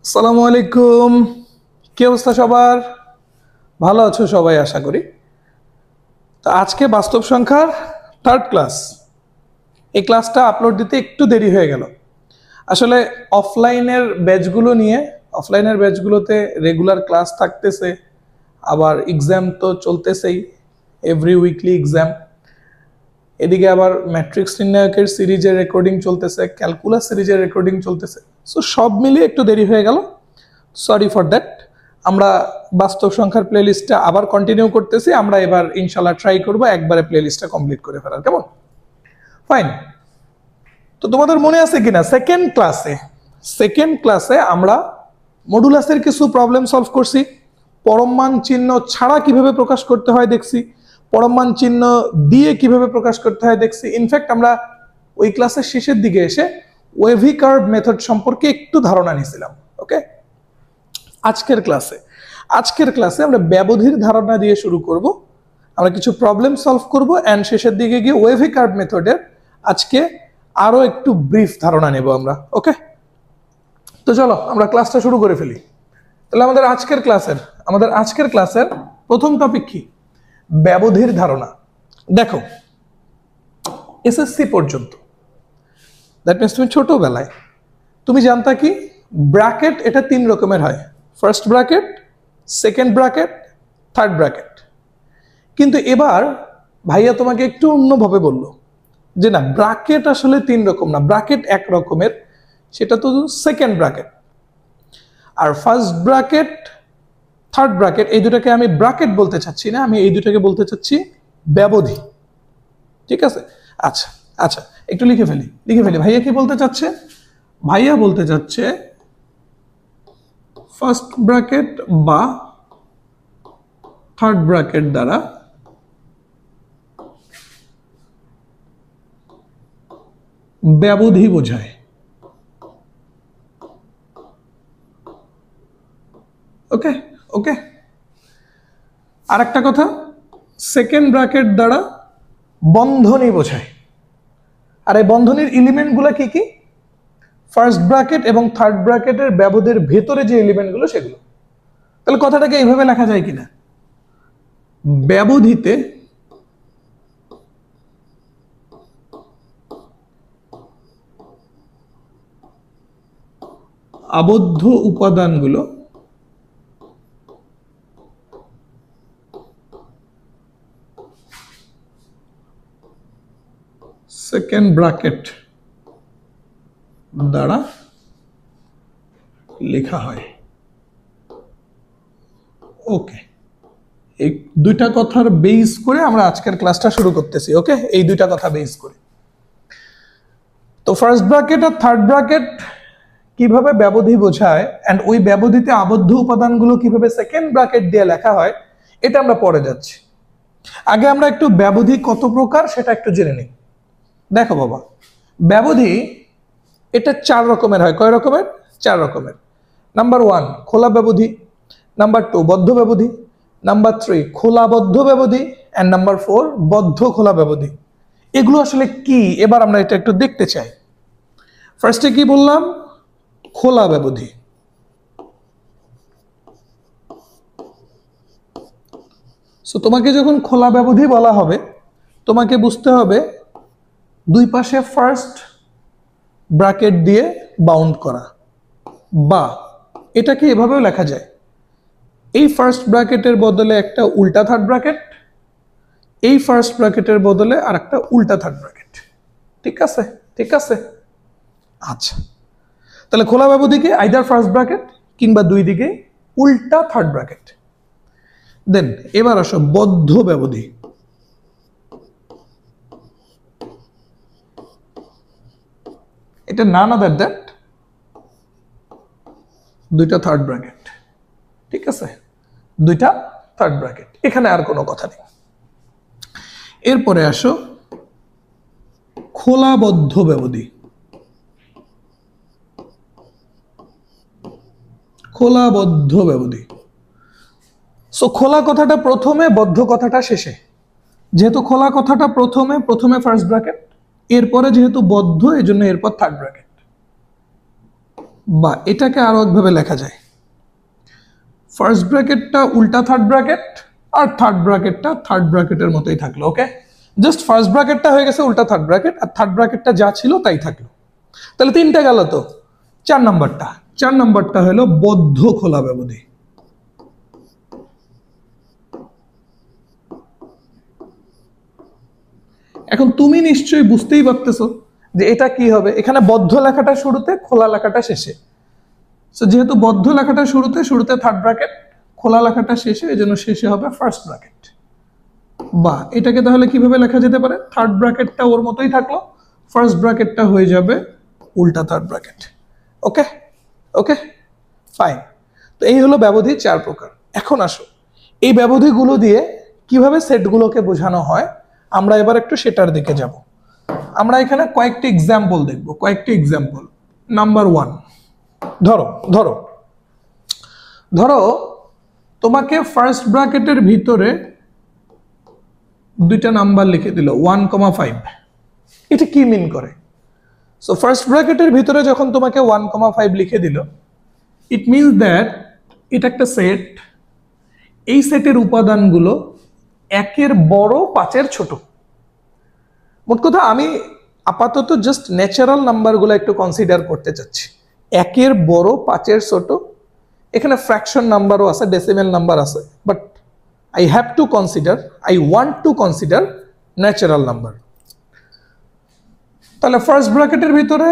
আসসালামু আলাইকুম। কি অবস্থা সবার? ভালো আছো সবাই আশা করি। তো আজকে বাস্তব সংখ্যার থার্ড ক্লাস। এই ক্লাসটা আপলোড দিতে একটু দেরি হয়ে গেল। আসলে অফলাইনের ব্যাচগুলোতে রেগুলার ক্লাস থাকতেছে, আবার এক্সাম তো চলতেছেই, এভরি উইকলি এক্সাম। এদিকে আবার ম্যাট্রিক্স নির্ণায়কের সিরিজের রেকর্ডিং চলতেছে, ক্যালকুলাস সিরিজের রেকর্ডিং চলতেছে। সো সব মিলিয়ে একটু দেরি হয়ে গেল, সরি ফর দ্যাট। আমরা বাস্তব সংখ্যার প্লেলিস্টটা আবার কন্টিনিউ করতেছি। আমরা এবার ইনশাল্লাহ ট্রাই করবো একবারে প্লেলিস্টটা কমপ্লিট করে ফেলার, কেমন? ফাইন। তো তোমাদের মনে আছে কিনা সেকেন্ড ক্লাসে আমরা মডুলাসের কিছু প্রবলেম সলভ করছি। পরম মান চিহ্ন ছাড়া কিভাবে প্রকাশ করতে হয় দেখছি, পরম মান চিহ্ন দিয়ে কিভাবে প্রকাশ করতে হয় দেখছি। ইনফ্যাক্ট আমরা ওই ক্লাসের শেষের দিকে এসে ওয়েভি কার্ভ মেথড সম্পর্কে একটু ধারণা নিয়েছিলাম। ওকে, আজকের ক্লাসে আমরা ব্যবধির ধারণা দিয়ে শুরু করব। আমরা কিছু প্রবলেম সলভ করব এন্ড শেষের দিকে গিয়ে ওয়েভি কার্ভ মেথডের আজকে আরো একটু ব্রিফ ধারণা নেব আমরা। ওকে, তো চলো আমরা ক্লাসটা শুরু করে ফেলি। তাহলে আমাদের আজকের ক্লাসের প্রথম টপিক কি? ব্যবধির ধারণা। দেখো, এসএসসি পর্যন্ত, দ্যাট মিনস তুমি ছোটবেলায় তুমি জানতা কি ব্র্যাকেট এটা তিন রকমের হয়, first bracket, second bracket, third bracket. কিন্তু এবার ভাইয়া তোমাকে একটু অন্যভাবে বললো যে না, ব্র্যাকেট আসলে তিন রকম না, ব্র্যাকেট এক রকমের, সেটা তো সেকেন্ড ব্র্যাকেট। আর ফার্স্ট ব্র্যাকেট, থার্ড ব্র্যাকেট, এই দুটাকে আমি ব্র্যাকেট বলতে চাচ্ছি না, আমি এই দুটাকে বলতে চাচ্ছি ব্যবধি। ঠিক আছে? আচ্ছা আচ্ছা, একটু লিখে ফেলি। ভাইয়া কি বলতে চাচ্ছে? ভাইয়া বলতে চাচ্ছে ফার্স্ট ব্র্যাকেট বা থার্ড ব্র্যাকেট দ্বারা ব্যবধি বোঝায়। ওকে ওকে, আর একটা কথা, সেকেন্ড ব্র্যাকেট দ্বারা বন্ধনী বোঝায়। আর এই বন্ধনীর এলিমেন্টগুলো কি কি? ফার্স্ট ব্র্যাকেট এবং থার্ড ব্র্যাকেটের ব্যবধির ভেতরে যে এলিমেন্টগুলো সেগুলো। তাহলে কথাটাকে এইভাবে লেখা যায় কিনা? ব্যবধিতে আবদ্ধ উপাদানগুলো সেকেন্ড ব্র্যাকেট দ্বারা লেখা হয়। ওকে, এই দুইটা কথার বেস করে আমরা আজকের ক্লাসটা শুরু করতেছি। ওকে, এই দুইটা কথা বেস করে। তো ফার্স্ট ব্র্যাকেট আর থার্ড ব্র্যাকেট কিভাবে ব্যবধি বোঝায় এন্ড ওই ব্যবধিতে আবদ্ধ উপাদানগুলো কিভাবে সেকেন্ড ব্র্যাকেট দিয়ে লেখা হয়, এটা আমরা পরে যাচ্ছি। আগে আমরা একটু ব্যবধি কত প্রকার সেটা একটু জেনে নিই। দেখো বাবা, ব্যবধি এটা চার রকমের হয়। কয় রকমের? চার রকমের। নাম্বার 1 খোলা ব্যবধি, নাম্বার 2 বদ্ধ ব্যবধি, নাম্বার 3 খোলা বদ্ধ ব্যবধি, এন্ড নাম্বার 4 বদ্ধ খোলা ব্যবধি। এগুলো আসলে কি এবার আমরা এটা একটু দেখতে চাই। ফার্স্টে কি বললাম? খোলা ব্যবধি। সো তোমাকে যখন খোলা ব্যবধি বলা হবে, তোমাকে বুঝতে হবে দুই পাশে ফার্স্ট ব্র্যাকেট দিয়ে বাউন্ড করা, বা এটাকে এভাবেও লেখা যায়, এই ফার্স্ট ব্র্যাকেটের বদলে একটা উল্টা থার্ড ব্র্যাকেট, এই ফার্স্ট ব্র্যাকেটের বদলে আর একটা উল্টা থার্ড ব্র্যাকেট। ঠিক আছে? ঠিক আছে, আচ্ছা। তাহলে খোলা ব্যবধিকে আইদার ফার্স্ট ব্র্যাকেট কিংবা দুই দিকে উল্টা থার্ড ব্র্যাকেট। দেন এবার আসো বদ্ধ ব্যবধি। এটা নান আদার দ্যাট দুইটা থার্ড ব্র্যাকেট। ঠিক আছে, দুইটা থার্ড ব্র্যাকেট, এখানে আর কোনো কথা নেই। এরপরে আসো খোলাবদ্ধ ব্যবধি। খোলাবদ্ধ ব্যবধি। সো খোলা কথাটা প্রথমে, বদ্ধ কথাটা শেষে। যেহেতু খোলা কথাটা প্রথমে ফার্স্ট ব্র্যাকেট, এরপরে যেহেতু বদ্ধ, এই জন্য এরপর থার্ড ব্র্যাকেট। বা এটাকে আরো একভাবে লেখা যায়, ফার্স্ট ব্র্যাকেটটা উল্টা থার্ড ব্র্যাকেট আর থার্ড ব্র্যাকেটটা থার্ড ব্র্যাকেটের মতোই থাকলো। ওকে, জাস্ট ফার্স্ট ব্র্যাকেটটা হয়ে গেছে উল্টা থার্ড ব্র্যাকেট আর থার্ড ব্র্যাকেটটা যা ছিল তাই থাকলো। তাহলে তিনটা গেল। তো 4 নাম্বারটা হলো বদ্ধ খোলা ব্যবধি। এখন তুমি নিশ্চয়ই বুঝতেই পারতেছো যে এটা কি হবে। এখানে বদ্ধ লেখাটা শুরুতে, খোলা লেখাটা শেষে। সো যেহেতু বদ্ধ লেখাটা শুরুতে থার্ড ব্র্যাকেট, খোলা লেখাটা শেষে, এই জন্য শেষে হবে ফার্স্ট ব্র্যাকেট। বা এটাকে তাহলে কিভাবে লেখা যেতে পারে, থার্ড ব্র্যাকেটটা ওর মতোই থাকলো, ফার্স্ট ব্র্যাকেটটা হয়ে যাবে উল্টা থার্ড ব্র্যাকেট। ওকে ওকে ফাইন। তো এই হলো ব্যবধি 4 প্রকার। এখন আসো এই ব্যবধিগুলো দিয়ে কিভাবে সেটগুলোকে বোঝানো হয় আমরা এবার একটু সেটার দিকে যাব। আমরা এখানে কয়েকটি এক্সাম্পল দেখব, কয়েকটি এক্সাম্পল। নাম্বার 1, ধরো ধরো ধরো তোমাকে ফার্স্ট ব্র্যাকেটের ভিতরে দুইটা নাম্বার লিখে দিল 1,5। এটা কি মিন করে? সো ফার্স্ট ব্র্যাকেটের ভিতরে যখন তোমাকে 1,5 লিখে দিল, ইট মিনস দ্যাট এটা একটা সেট। এই সেটের উপাদানগুলো 1-এর বড় 5-এর ছোট। মোট কথা আমি আপাতত জাস্ট ন্যাচারাল নাম্বারগুলো একটু কনসিডার করতে চাচ্ছি। 1-এর বড় 5-এর ছোট। এখানে ফ্র্যাকশন নাম্বারও আছে, ডেসিমেল নাম্বার আছে, but I have to consider, I want to consider natural number. তাহলে ফার্স্ট ব্র্যাকেটের ভিতরে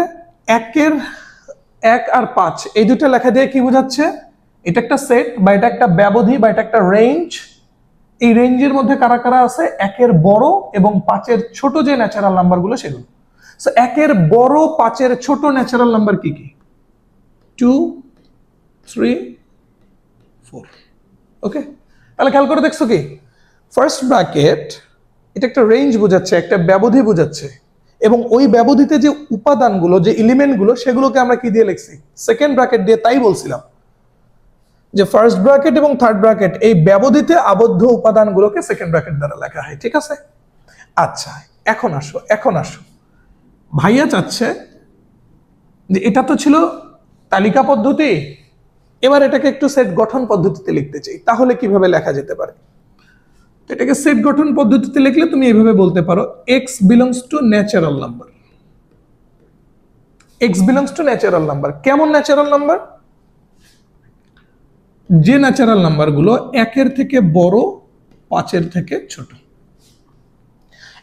1 আর 5 এই দুটো লেখা দিয়ে কি বোঝাচ্ছে? এটা একটা সেট বা এটা একটা ব্যবধি বা এটা একটা রেঞ্জ। এই রেঞ্জের মধ্যে কারা কারা আছে? 1-এর বড় এবং 5-এর ছোট যে ন্যাচারাল নাম্বারগুলো সেগুলো। সো 1-এর বড় 5-এর ছোট ন্যাচারাল নাম্বার কি কি? 2, 3, 4। ওকে, তাহলে খেয়াল করে দেখছো কি, ফার্স্ট ব্র্যাকেট এটা একটা রেঞ্জ বোঝাচ্ছে, একটা ব্যবধি বোঝাচ্ছে, এবং ওই ব্যবধিতে যে উপাদানগুলো, যে এলিমেন্টগুলো, সেগুলোকে আমরা কি দিয়ে লিখছি? সেকেন্ড ব্র্যাকেট দিয়ে। তাই বলছিলাম যে ফার্স্ট ব্র্যাকেট এবং থার্ড ব্র্যাকেট এই ব্যবধিতে আবদ্ধ উপাদানগুলোকে সেকেন্ড ব্র্যাকেট দ্বারা লেখা হয়। ঠিক আছে? আচ্ছা, এখন আসো ভাইয়া চাচ্ছে যে এটা তো ছিল তালিকা পদ্ধতি, এবার এটাকে একটু সেট গঠন পদ্ধতিতে লিখতে চাই, তাহলে কিভাবে লেখা যেতে পারে? এটাকে সেট গঠন পদ্ধতিতে লিখলে তুমি এইভাবে বলতে পারো, x belongs to natural number. x belongs to natural number. কেমন ন্যাচারাল নাম্বার? যে ন্যাচারাল নাম্বারগুলো 1-এর থেকে বড় 5-এর থেকে ছোট।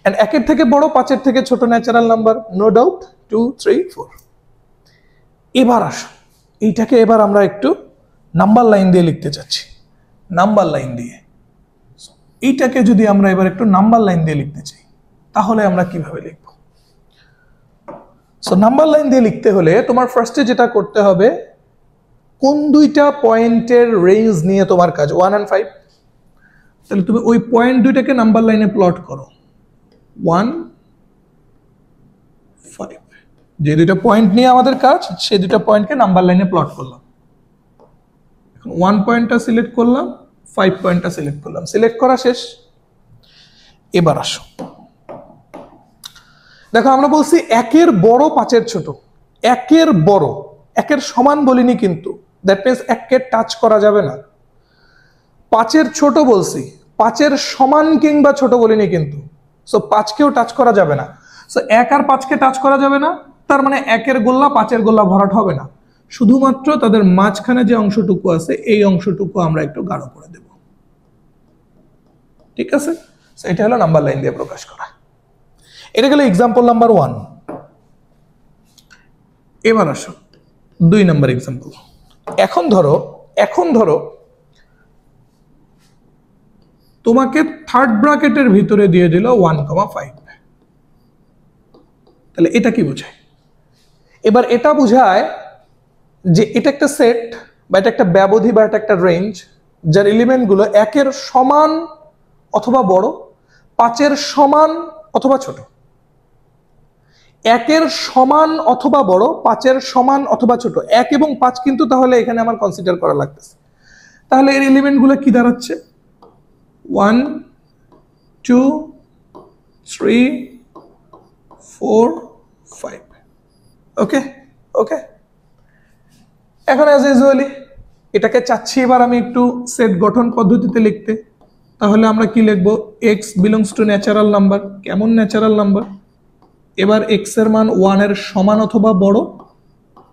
এন্ড 1-এর থেকে বড় 5-এর থেকে ছোট ন্যাচারাল নাম্বার, নো ডাউট 2, 3, 4। এবার আসো এইটাকে এবার আমরা একটু নাম্বার লাইন দিয়ে লিখতে চাচ্ছি। নাম্বার লাইন দিয়ে এইটাকে যদি আমরা এবার একটু নাম্বার লাইন দিয়ে লিখতে চাই, তাহলে আমরা কিভাবে লিখব? সো নাম্বার লাইন দিয়ে লিখতে হলে তোমার ফার্স্টে যেটা করতে হবে, কোন দুইটা পয়েন্টের রেঞ্জ নিয়ে তোমার কাজ, 1 and 5। তাহলে তুমি ওই পয়েন্ট দুইটাকে নাম্বার লাইনে প্লট করো, 1, 5। যে দুইটা পয়েন্ট নিয়ে আমাদের কাজ, সেই দুইটা পয়েন্টকে নাম্বার লাইনে প্লট করলাম। এখন 1 পয়েন্টটা সিলেক্ট করলাম, 5 পয়েন্টটা সিলেক্ট করলাম। সিলেক্ট করা শেষ। এবার আসো দেখো, আমরা বলছি 1-এর বড় 5-এর ছোট। 1-এর বড়, 1-এর সমান বলিনি কিন্তু, দ্যাট মিনস 1-কে টাচ করা যাবে না। 5-এর ছোট বলছি, 5-এর সমান কিংবা ছোট বলিনি কিন্তু, সো 5-কেও টাচ করা যাবে না। সো 1 আর 5-কে টাচ করা যাবে না, তার মানে 1-এর গোল্লা 5-এর গোল্লা ভরাট হবে না। শুধুমাত্র তাদের মাঝখানে যে অংশটুকু আছে এই অংশটুকু আমরা একটু গাঢ় করে দেব। ঠিক আছে? এটা হলো নাম্বার লাইন দিয়ে প্রকাশ করা। এটা গেল এক্সাম্পল নাম্বার 1। এবার আসো 2 নাম্বার এক্সাম্পল। এখন ধরো তোমাকে থার্ড ব্র্যাকেটের ভিতরে দিয়ে দিল 1,5। তাহলে এটা কি বোঝায়? এবার এটা বোঝায় যে এটা একটা সেট বা এটা একটা ব্যবধি বা এটা একটা রেঞ্জ, যার এলিমেন্টগুলো 1-এর সমান অথবা বড়, 5-এর সমান অথবা ছোট। 1-এর সমান অথবা বড়, 5-এর সমান অথবা ছোট। 1 এবং 5 কিন্তু তাহলে এখানে আমার কনসিডার করা লাগতেছে। তাহলে এর এলিমেন্টগুলো কি দাঁড়াচ্ছে? 1, 2, 3, 4, 5। ওকে ওকে এখন অ্যাজ ইউজুয়ালি এটাকে চাচ্ছি এবার আমি একটু সেট গঠন পদ্ধতিতে লিখতে, তাহলে আমরা কি লিখবো, x belongs to natural number. কেমন ন্যাচারাল নাম্বার? এবার এক্স এর মান 1 এর সমান অথবা বড়,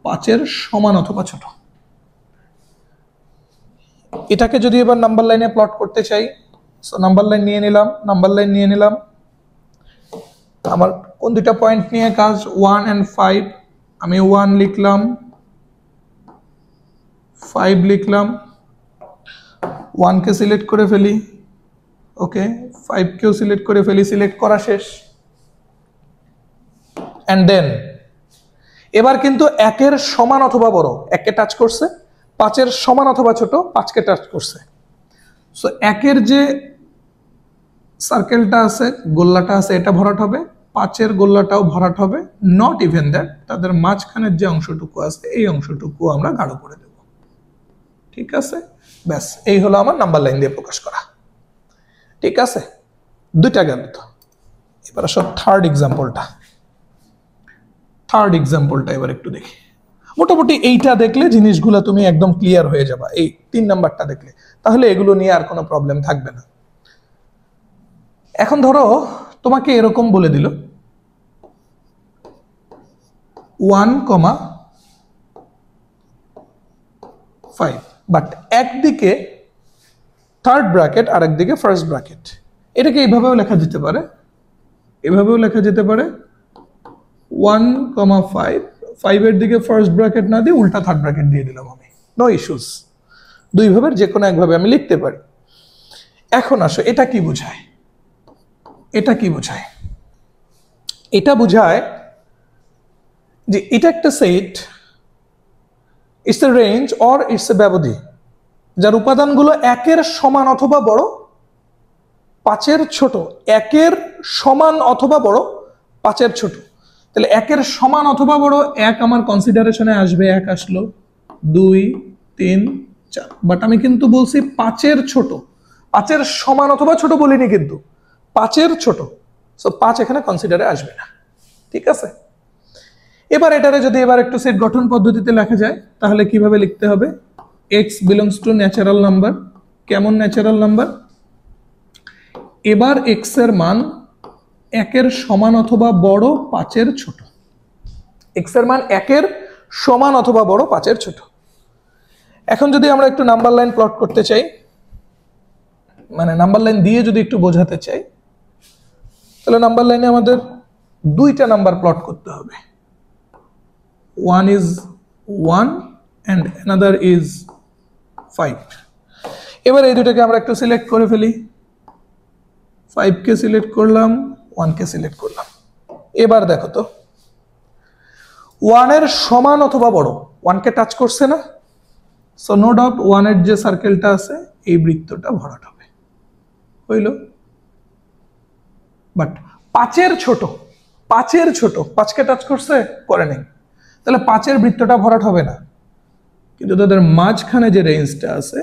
5 এর সমান অথবা ছোট। এটাকে যদি এবার নাম্বার লাইনে প্লট করতে চাই, সো নাম্বার লাইন নিয়ে নিলাম, আমার কোন দুইটা পয়েন্ট নিয়ে কাজ, 1 and 5। আমি 1 লিখলাম, 5 লিখলাম, 1 কে সিলেক্ট করে ফেলি, ওকে 5 কেও সিলেক্ট করে ফেলি, সিলেক্ট করা শেষ। এন্ড দেন এবার কিন্তু 1 এর সমান অথবা বড় 1 কে টাচ করছে, 5 এর সমান অথবা ছোট 5 কে টাচ করছে। সো 1 এর যে সার্কেলটা আছে, গোল্লাটা আছে, এটা ভরাট হবে, 5 এর গোল্লাটাও ভরাট হবে। নট ইভেন দ্যাট, তাদের মাঝখানের যে অংশটুকু আছে এই অংশটুকু আমরা গাঢ় করে দেব। ঠিক আছে, ব্যাস এই হলো আমার নাম্বার লাইন দিয়ে প্রকাশ করা। ঠিক আছে, দুইটা গেল তো। এবার আসো থার্ড এক্সাম্পলটা এবার একটু দেখি। মোটামুটি এইটা দেখলে জিনিসগুলো তুমি একদম ক্লিয়ার হয়ে যাবা, এই 3 নাম্বারটা দেখলে, তাহলে এগুলো নিয়ে আর কোনো প্রবলেম থাকবে না। এখন ধরো তোমাকে এরকম বলে দিল 1,5, বাট একদিকে থার্ড ব্র্যাকেট আর একদিকে ফার্স্ট ব্র্যাকেট। এটাকে এইভাবেও লেখা যেতে পারে, এভাবেও লেখা যেতে পারে 1,5, 5 এর দিকে ফার্স্ট ব্র্যাকেট না দিয়ে উল্টা থার্ড ব্র্যাকেট দিয়ে দিলাম আমি, নো ইস্যুস। দুই ভাবের যে কোনো একভাবে আমি লিখতে পারি। এখন আসো এটা কি বোঝায়, এটা বোঝায় যে এটা একটা set, it's a range or it's a ব্যবধি যার উপাদানগুলো 1 এর সমান অথবা বড়, 5 এর ছোট। 1 এর সমান অথবা বড়, 5 এর ছোট। তাহলে 1 এর সমান অথবা বড় 1 আমার কনসিডারেশনে আসবে, 1 আসলো, 2, 3, 4। বাট আমি কিন্তু বলছি 5 এর ছোট, 5 এর সমান অথবা ছোট বলিনি, কিন্তু 5 এর ছোট। সো 5 এখানে কনসিডারে আসবে না। ঠিক আছে, এবার এটারে যদি এবার একটু সেট গঠন পদ্ধতিতে লেখা যায়, তাহলে কিভাবে লিখতে হবে, x belongs to natural number. কেমন ন্যাচারাল নাম্বার? এবার এক্স এর মান 1 এর সমান অথবা বড়, 5 এর ছোট। এক্স এর মান 1 এর সমান অথবা বড়, 5 এর ছোট। এখন যদি আমরা একটু নাম্বার লাইন প্লট করতে চাই, মানে নাম্বার লাইন দিয়ে যদি একটু বোঝাতে চাই, তাহলে নাম্বার লাইনে আমাদের দুইটা নাম্বার প্লট করতে হবে। One is 1 and another is 5। এবার এই দুটোকে আমরা একটু সিলেক্ট করে ফেলি, 5 কে সিলেক্ট করলাম, 1 কে সিলেক্ট করলাম। এবার দেখো তো 1 এর সমান অথবা বড় 1 কে টাচ করছে না, সো নো ডাউট 1 এর যে সার্কেলটা আছে এই বৃত্তটা ভরাট হবে, হইল। বাট 5 এর ছোট, 5 কে টাচ করছে, করে নেই, তাহলে 5 এর বৃত্তটা ভরাট হবে না। কিন্তু তাদের মাঝখানে যে রেঞ্জটা আছে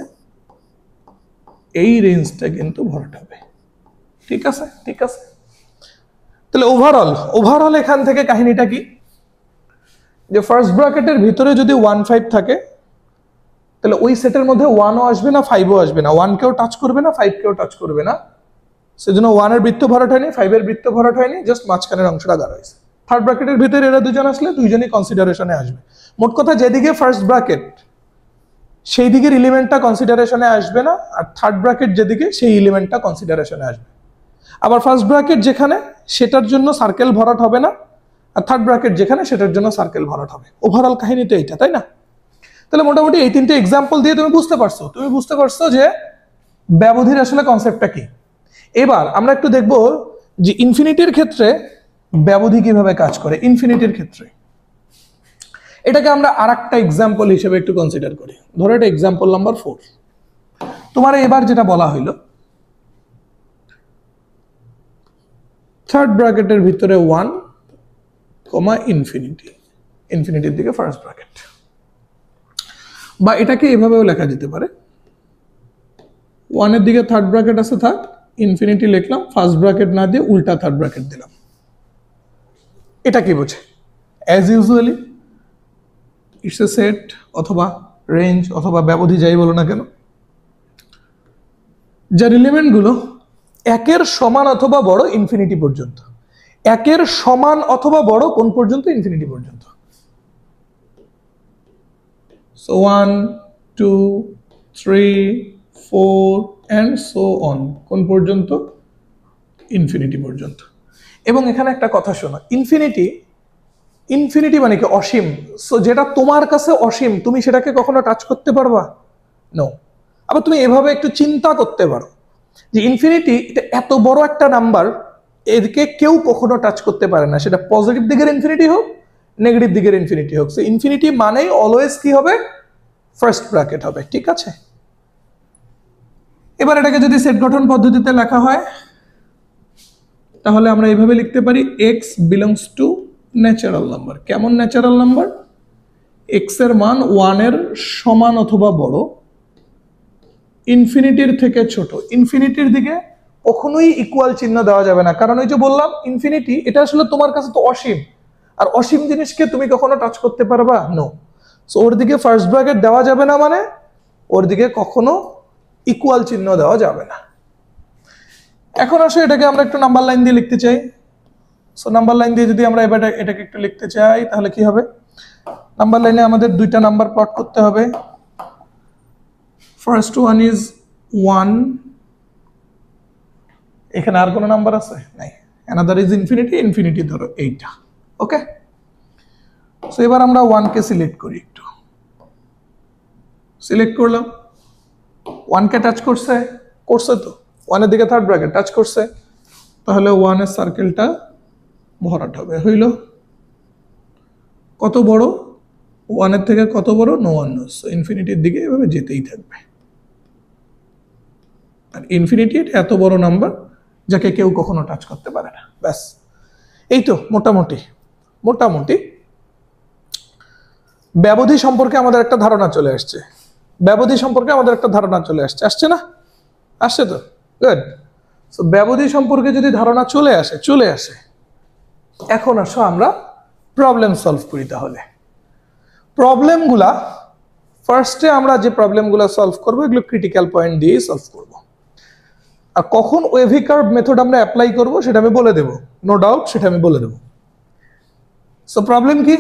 এই রেঞ্জটা কিন্তু ভরাট হবে। ঠিক আছে, তাহলে ওভারঅল এখান থেকে কাহিনীটা কি, যে ফার্স্ট ব্র্যাকেটের ভিতরে যদি 1,5 থাকে, তাহলে ওই সেটের মধ্যে 1ও আসবে না, 5ও আসবে না, 1 কেও টাচ করবে না, 5 কেও টাচ করবে না। সেজন্য 1 এর বৃত্ত ভরাট হয়নি, 5 এর বৃত্ত ভরাট হয়নি, জাস্ট মাঝখানের অংশটা গাঢ় হয়েছে। থার্ড ব্র্যাকেটের ভিতরে এরা দুজন আসলে দুইজনই কনসিডারেশনে আসবে। মোট কথা, যেদিকে ফার্স্ট ব্র্যাকেট সেই দিকের এলিমেন্টটা কনসিডারেশনে আসবে না, আর থার্ড ব্র্যাকেট যেদিকে সেই এলিমেন্টটা কনসিডারেশনে আসবে। আবার ফার্স্ট ব্র্যাকেট যেখানে সেটার জন্য সার্কেল ভরাট হবে না, আর থার্ড ব্র্যাকেট যেখানে সেটার জন্য সার্কেল ভরাট হবে। ওভারঅল কাহিনী তো এইটা, তাই না? তাহলে মোটামুটি এই 3টে এক্সাম্পল দিয়ে তুমি বুঝতে পারছো যে ব্যবধির আসলে কনসেপ্টটা কি। এবার আমরা একটু দেখব যে ইনফিনিটির ক্ষেত্রে ব্যবধি কিভাবে কাজ করে। ইনফিনিটির ক্ষেত্রে এটাকে আমরা আরেকটা এক্সাম্পল হিসেবে একটু কনসিডার করি। ধরো এটা এক্সাম্পল নাম্বার 4। তোমার এবার যেটা বলা হইলো, থার্ড ব্র্যাকেটের ভিতরে 1, ইনফিনিটির দিকে ফার্স্ট ব্র্যাকেট। বা এটাকে এভাবেও লেখা যেতে পারে, 1 এর দিকে থার্ড ব্র্যাকেট আছে, থাক, ইনফিনিটি লিখলাম, ফার্স্ট ব্র্যাকেট না দিয়ে উল্টা থার্ড ব্র্যাকেট দিলাম। এটা কি বোঝে? As usually it's a set অথবা রেঞ্জ অথবা ব্যবধি যাই বলো না কেন, যার এলিমেন্টগুলো একের সমান অথবা বড় ইনফিনিটি পর্যন্ত। একের সমান অথবা বড় কোন পর্যন্ত? ইনফিনিটি পর্যন্ত। সো 1 2 3 4 এন্ড সো অন, কোন পর্যন্ত? ইনফিনিটি পর্যন্ত। এবং এখানে একটা কথা শোনো, ইনফিনিটি ইনফিনিটি মানে কি? অসীম। সো যেটা তোমার কাছে অসীম তুমি সেটাকে কখনো টাচ করতে পারবা? নো। আবার তুমি এভাবে একটু চিন্তা করতে পারো যে ইনফিনিটি এটা এত বড় একটা নাম্বার, এদিকে কেউ কখনো টাচ করতে পারে না, সেটা পজিটিভ দিকের ইনফিনিটি হোক নেগেটিভ দিকের ইনফিনিটি হোক। সো ইনফিনিটি মানেই অলওয়েজ কি হবে? ফার্স্ট ব্র্যাকেট হবে। ঠিক আছে, এবার এটাকে যদি সেট গঠন পদ্ধতিতে লেখা হয় তাহলে আমরা এইভাবে লিখতে পারি x belongs to natural number. কেমন ন্যাচারাল নাম্বার? এক্স এর মান 1 এর সমান অথবা বড়, ইনফিনিটির থেকে ছোট। ইনফিনিটির দিকে কখনোই ইকুয়াল চিহ্ন দেওয়া যাবে না, কারণ ওই যে বললাম ইনফিনিটি এটা আসলে তোমার কাছে তো অসীম, আর অসীম জিনিসকে তুমি কখনো টাচ করতে পারবা? নো। সো ওর দিকে ফার্স্ট ব্র্যাকেট দেওয়া যাবে না, মানে ওর দিকে কখনো ইকুয়াল চিহ্ন দেওয়া যাবে না। এখন আসো এটাকে আমরা একটু নাম্বার লাইন দিয়ে লিখতে চাই। সো নাম্বার লাইন দিয়ে যদি আমরা এবার এটাকে একটু লিখতে চাই তাহলে কি হবে? নাম্বার লাইনে আমাদের দুইটা নাম্বার প্লট করতে হবে। ফার্স্ট ওয়ান ইজ 1, এখানে আর কোনো নাম্বার আছে? নাই। অ্যানাদার ইজ ইনফিনিটি, ইনফিনিটি ধরো এইটা। ওকে, সো এবার আমরা 1 কে সিলেক্ট করি, একটু সিলেক্ট করলাম। 1 কে টাচ করছে? করছে তো। 1 এর দিকে থার্ড ব্র্যাকেট টাচ করছে, তাহলে 1 এর সার্কেলটা ভরাট হবে। হইল কত বড়? 1 এর থেকে কত বড়? No one knows. সো ইনফিনিটির দিকে এভাবে যেতেই থাকবে। আর ইনফিনিটি এত বড় নাম্বার যাকে কেউ কখনো টাচ করতে পারে না। ব্যাস, এই তো মোটামুটি মোটামুটি ব্যবধি সম্পর্কে আমাদের একটা ধারণা চলে আসছে। ব্যবধি সম্পর্কে আমাদের একটা ধারণা চলে আসছে, আসছে না? আসছে তো, গুড। সো ব্যবধি সম্পর্কে যদি ধারণা চলে আসে, এখন আসো আমরা প্রবলেম সলভ করি। তাহলে প্রবলেমগুলা ফার্স্টে আমরা যে প্রবলেমগুলো সলভ করবো এগুলো ক্রিটিক্যাল পয়েন্ট দিয়ে সলভ করব। আর কখন ওয়েভি কার্ভ মেথড আমরা অ্যাপ্লাই করব সেটা আমি বলে দেব, নো ডাউট, সেটা আমি বলে দেব। সো প্রবলেম কি?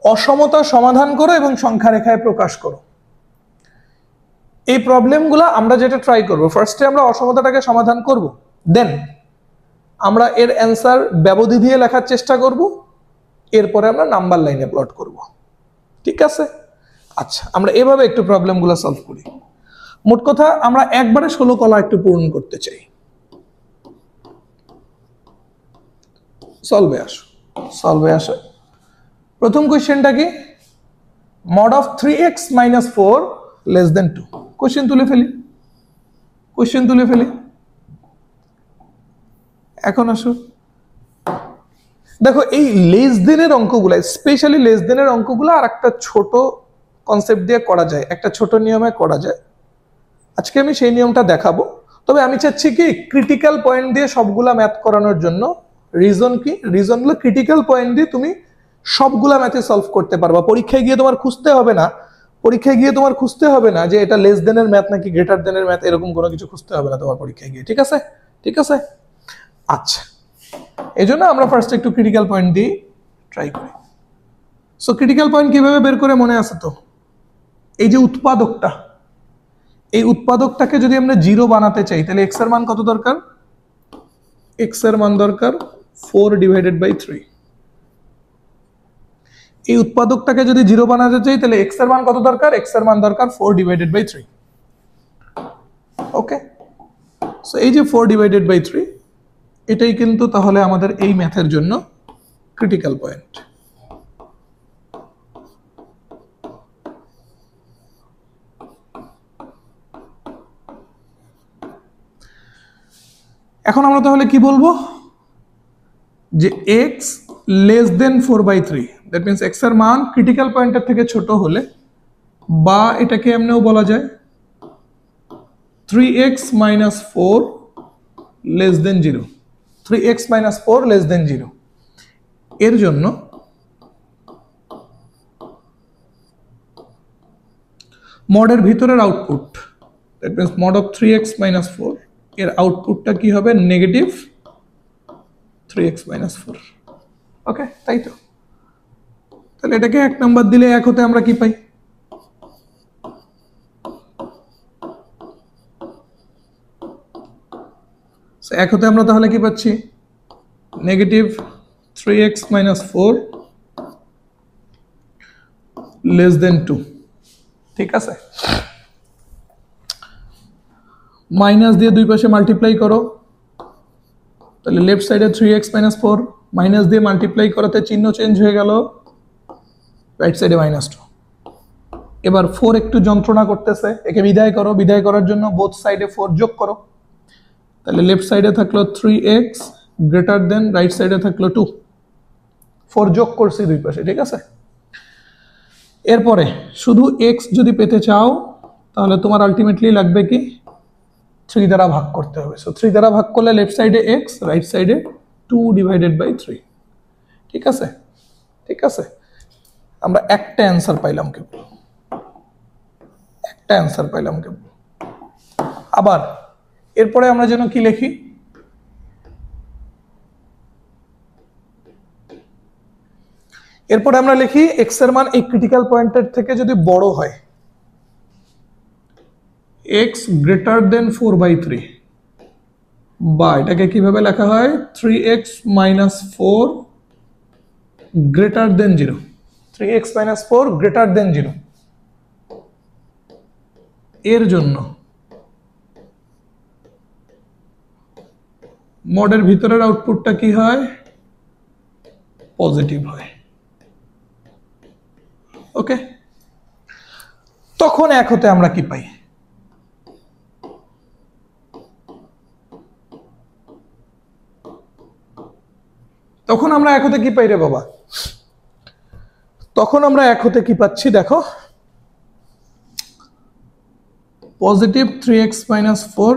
অসমতা সমাধান করো এবং সংখ্যা রেখায় প্রকাশ করো। এই প্রবলেমগুলো আমরা যেটা ট্রাই করব, ফার্স্টে আমরা অসমতাটাকে সমাধান করব, দেন আমরা এর অ্যান্সার ব্যবধি দিয়ে লেখার চেষ্টা করব, এরপরে আমরা নাম্বার লাইনে প্লট করব। ঠিক আছে? আচ্ছা, আমরা এভাবে একটু প্রবলেমগুলো সলভ করি। মোট কথা আমরা একবারে 16 কলা একটু পূরণ করতে চাই। সলভে আসো। প্রথম কোশ্চেনটা কি? mod of 3x minus 4 less than 2। Question তুলে ফেলি। এখন আসো, দেখো এই লেস দেনের অঙ্কগুলো, স্পেশালি লেস দেনের অঙ্কগুলো আর একটা ছোট কনসেপ্ট দিয়ে করা যায়, একটা ছোট নিয়মে করা যায়। আজকে আমি সেই নিয়মটা দেখাবো। তবে আমি চাচ্ছি কি ক্রিটিক্যাল পয়েন্ট দিয়ে সবগুলা ম্যাথ করানোর জন্য। রিজন কি? রিজন হলো ক্রিটিক্যাল পয়েন্ট দিয়ে তুমি সবগুলা ম্যাথে সলভ করতে পারবা। পরীক্ষায় গিয়ে তোমার খুঁজতে হবে না যে এটা লেস দেনের ম্যাথ নাকি গ্রেটার দেনের ম্যাথ, এরকম কোনো কিছু খুঁজতে হবে না তোমার পরীক্ষায় গিয়ে। ঠিক আছে? আচ্ছা, এই জন্য আমরা ফার্স্ট একটু ক্রিটিক্যাল পয়েন্ট দিয়ে ট্রাই করি। সো ক্রিটিক্যাল পয়েন্ট কিভাবে বের করে মনে আছে তো? এই যে উৎপাদকটা, এই উৎপাদকটাকে যদি আমরা 0 বানাতে চাই তাহলে x এর মান কত দরকার? x এর মান দরকার 4/3। এই উৎপাদকটাকে যদি 0 বানাতে চাই তাহলে x এর মান কত দরকার? x এর মান দরকার 4/3। ওকে, সো এই যে 4/3 এটাই কিন্তু তাহলে আমাদের এই ম্যাথের জন্য ক্রিটিক্যাল পয়েন্ট। এখন আমরা তাহলে কি বলবো? যে x less then 4/3, that means x এর মান ক্রিটিক্যাল পয়েন্টের থেকে ছোট হলে, বা এটাকে এমনিও বলা যায় 3x minus 4 less than 0, 3x minus 4 less than 0 এর জন্য মডের ভিতরের output, that means mod of 3x minus 4 এর আউটপুটটা কি হবে? Negative 3x minus 4। ওকে, তাই তো। তাহলে এটাকে 1 নাম্বার দিলে 1 হতে আমরা কি পাই? এক হতে আমরা তাহলে কি পাচ্ছি? Negative 3x minus 4 less than 2। ঠিক আছে, মাইনাস দিয়ে দুই পাশে মাল্টিপ্লাই করো, তাহলে লেফট সাইডে 3x মাইনাস 4 মাইনাস দিয়ে মাল্টিপ্লাই করাতে চিহ্ন চেঞ্জ হয়ে গেল, রাইট সাইডে মাইনাস 2। এবার 4 একটু যন্ত্রণা করতেছে, একে বিদায় করো, বিদায় করার জন্য বোথ সাইডে 4 যোগ করো, তাহলে লেফট সাইডে থাকলো 3x গ্রেটার দেন, রাইট সাইডে থাকলো 2। 4 যোগ করছি দুই পাশে, ঠিক আছে। এরপরে শুধু x যদি পেতে চাও তাহলে তোমার আলটিমেটলি লাগবে কি? 3 দ্বারা ভাগ করতে হবে। সো 3 দ্বারা ভাগ করলে লেফট সাইডে x, রাইট সাইডে 2 ডিভাইডেড বাই 3। ঠিক আছে, ঠিক আছে। আমরা একটা অ্যান্সার পাইলাম কেবল, একটা অ্যান্সার পাইলাম কেবল। আবার এরপরে আমরা যেন কি লিখি? এরপরে আমরা লিখি x এর মান এই ক্রিটিক্যাল পয়েন্টের থেকে যদি বড় হয়, x গ্রেটার দেন 4/3, বা এটাকে কিভাবে লেখা হয়? 3x minus 4 greater than 0। 3x minus 4 greater than 0 এর জন্য মডের ভিতরের আউটপুটটা কি হয়? পজিটিভ হয়। ওকে, তখন 1 হতে আমরা কি পাই? তখন আমরা 1 হতে কি পাই রে বাবা? তখন আমরা 1 হতে কি পাচ্ছি দেখো, positive 3x minus 4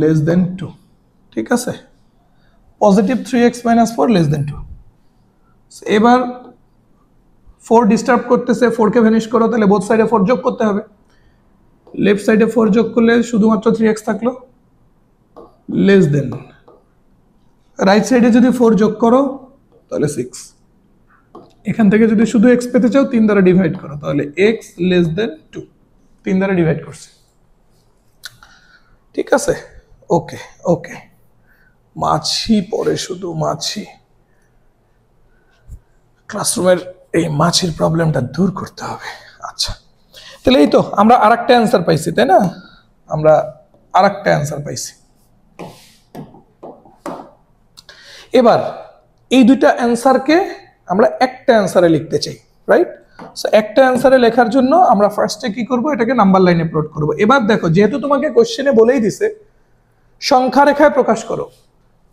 less than 2। ঠিক আছে, positive 3x minus 4 less than 2। এবার 4 ডিস্টার্ব করতেছে, 4 কে ভ্যানিশ করো, তাহলে বোথ সাইডে 4 যোগ করতে হবে। লেফট সাইডে 4 যোগ করলে শুধুমাত্র 3x থাকলো, লেস দেন। রাইট সাইডে যদি 4 যোগ করো তাহলে 6। এখান থেকে যদি শুধু x পেতে চাও 3 দ্বারা ডিভাইড করো, তাহলে x লেস দেন 2। 3 দ্বারা ডিভাইড করছি। ঠিক আছে, ওকে ওকে। মাছি পড়ে, শুধু মাছি। ক্লাসরুমের এই মাছির প্রবলেমটা দূর করতে হবে। আচ্ছা, তাহলে এই তো আমরা আরেকটা অ্যান্সার পাইছি, তাই না? আমরা আরেকটা অ্যান্সার পাইছি। এবার এই দুইটা অ্যান্সারকে আমরা একটা অ্যান্সারে লিখতে চাই, রাইট? সো একটা অ্যান্সারে লেখার জন্য আমরা ফার্স্টে কি করব? এটাকে নাম্বার লাইনে প্লট করব। এবার দেখো, যেহেতু তোমাকে কোশ্চেনে বলেই দিছে সংখ্যা রেখায় প্রকাশ করো,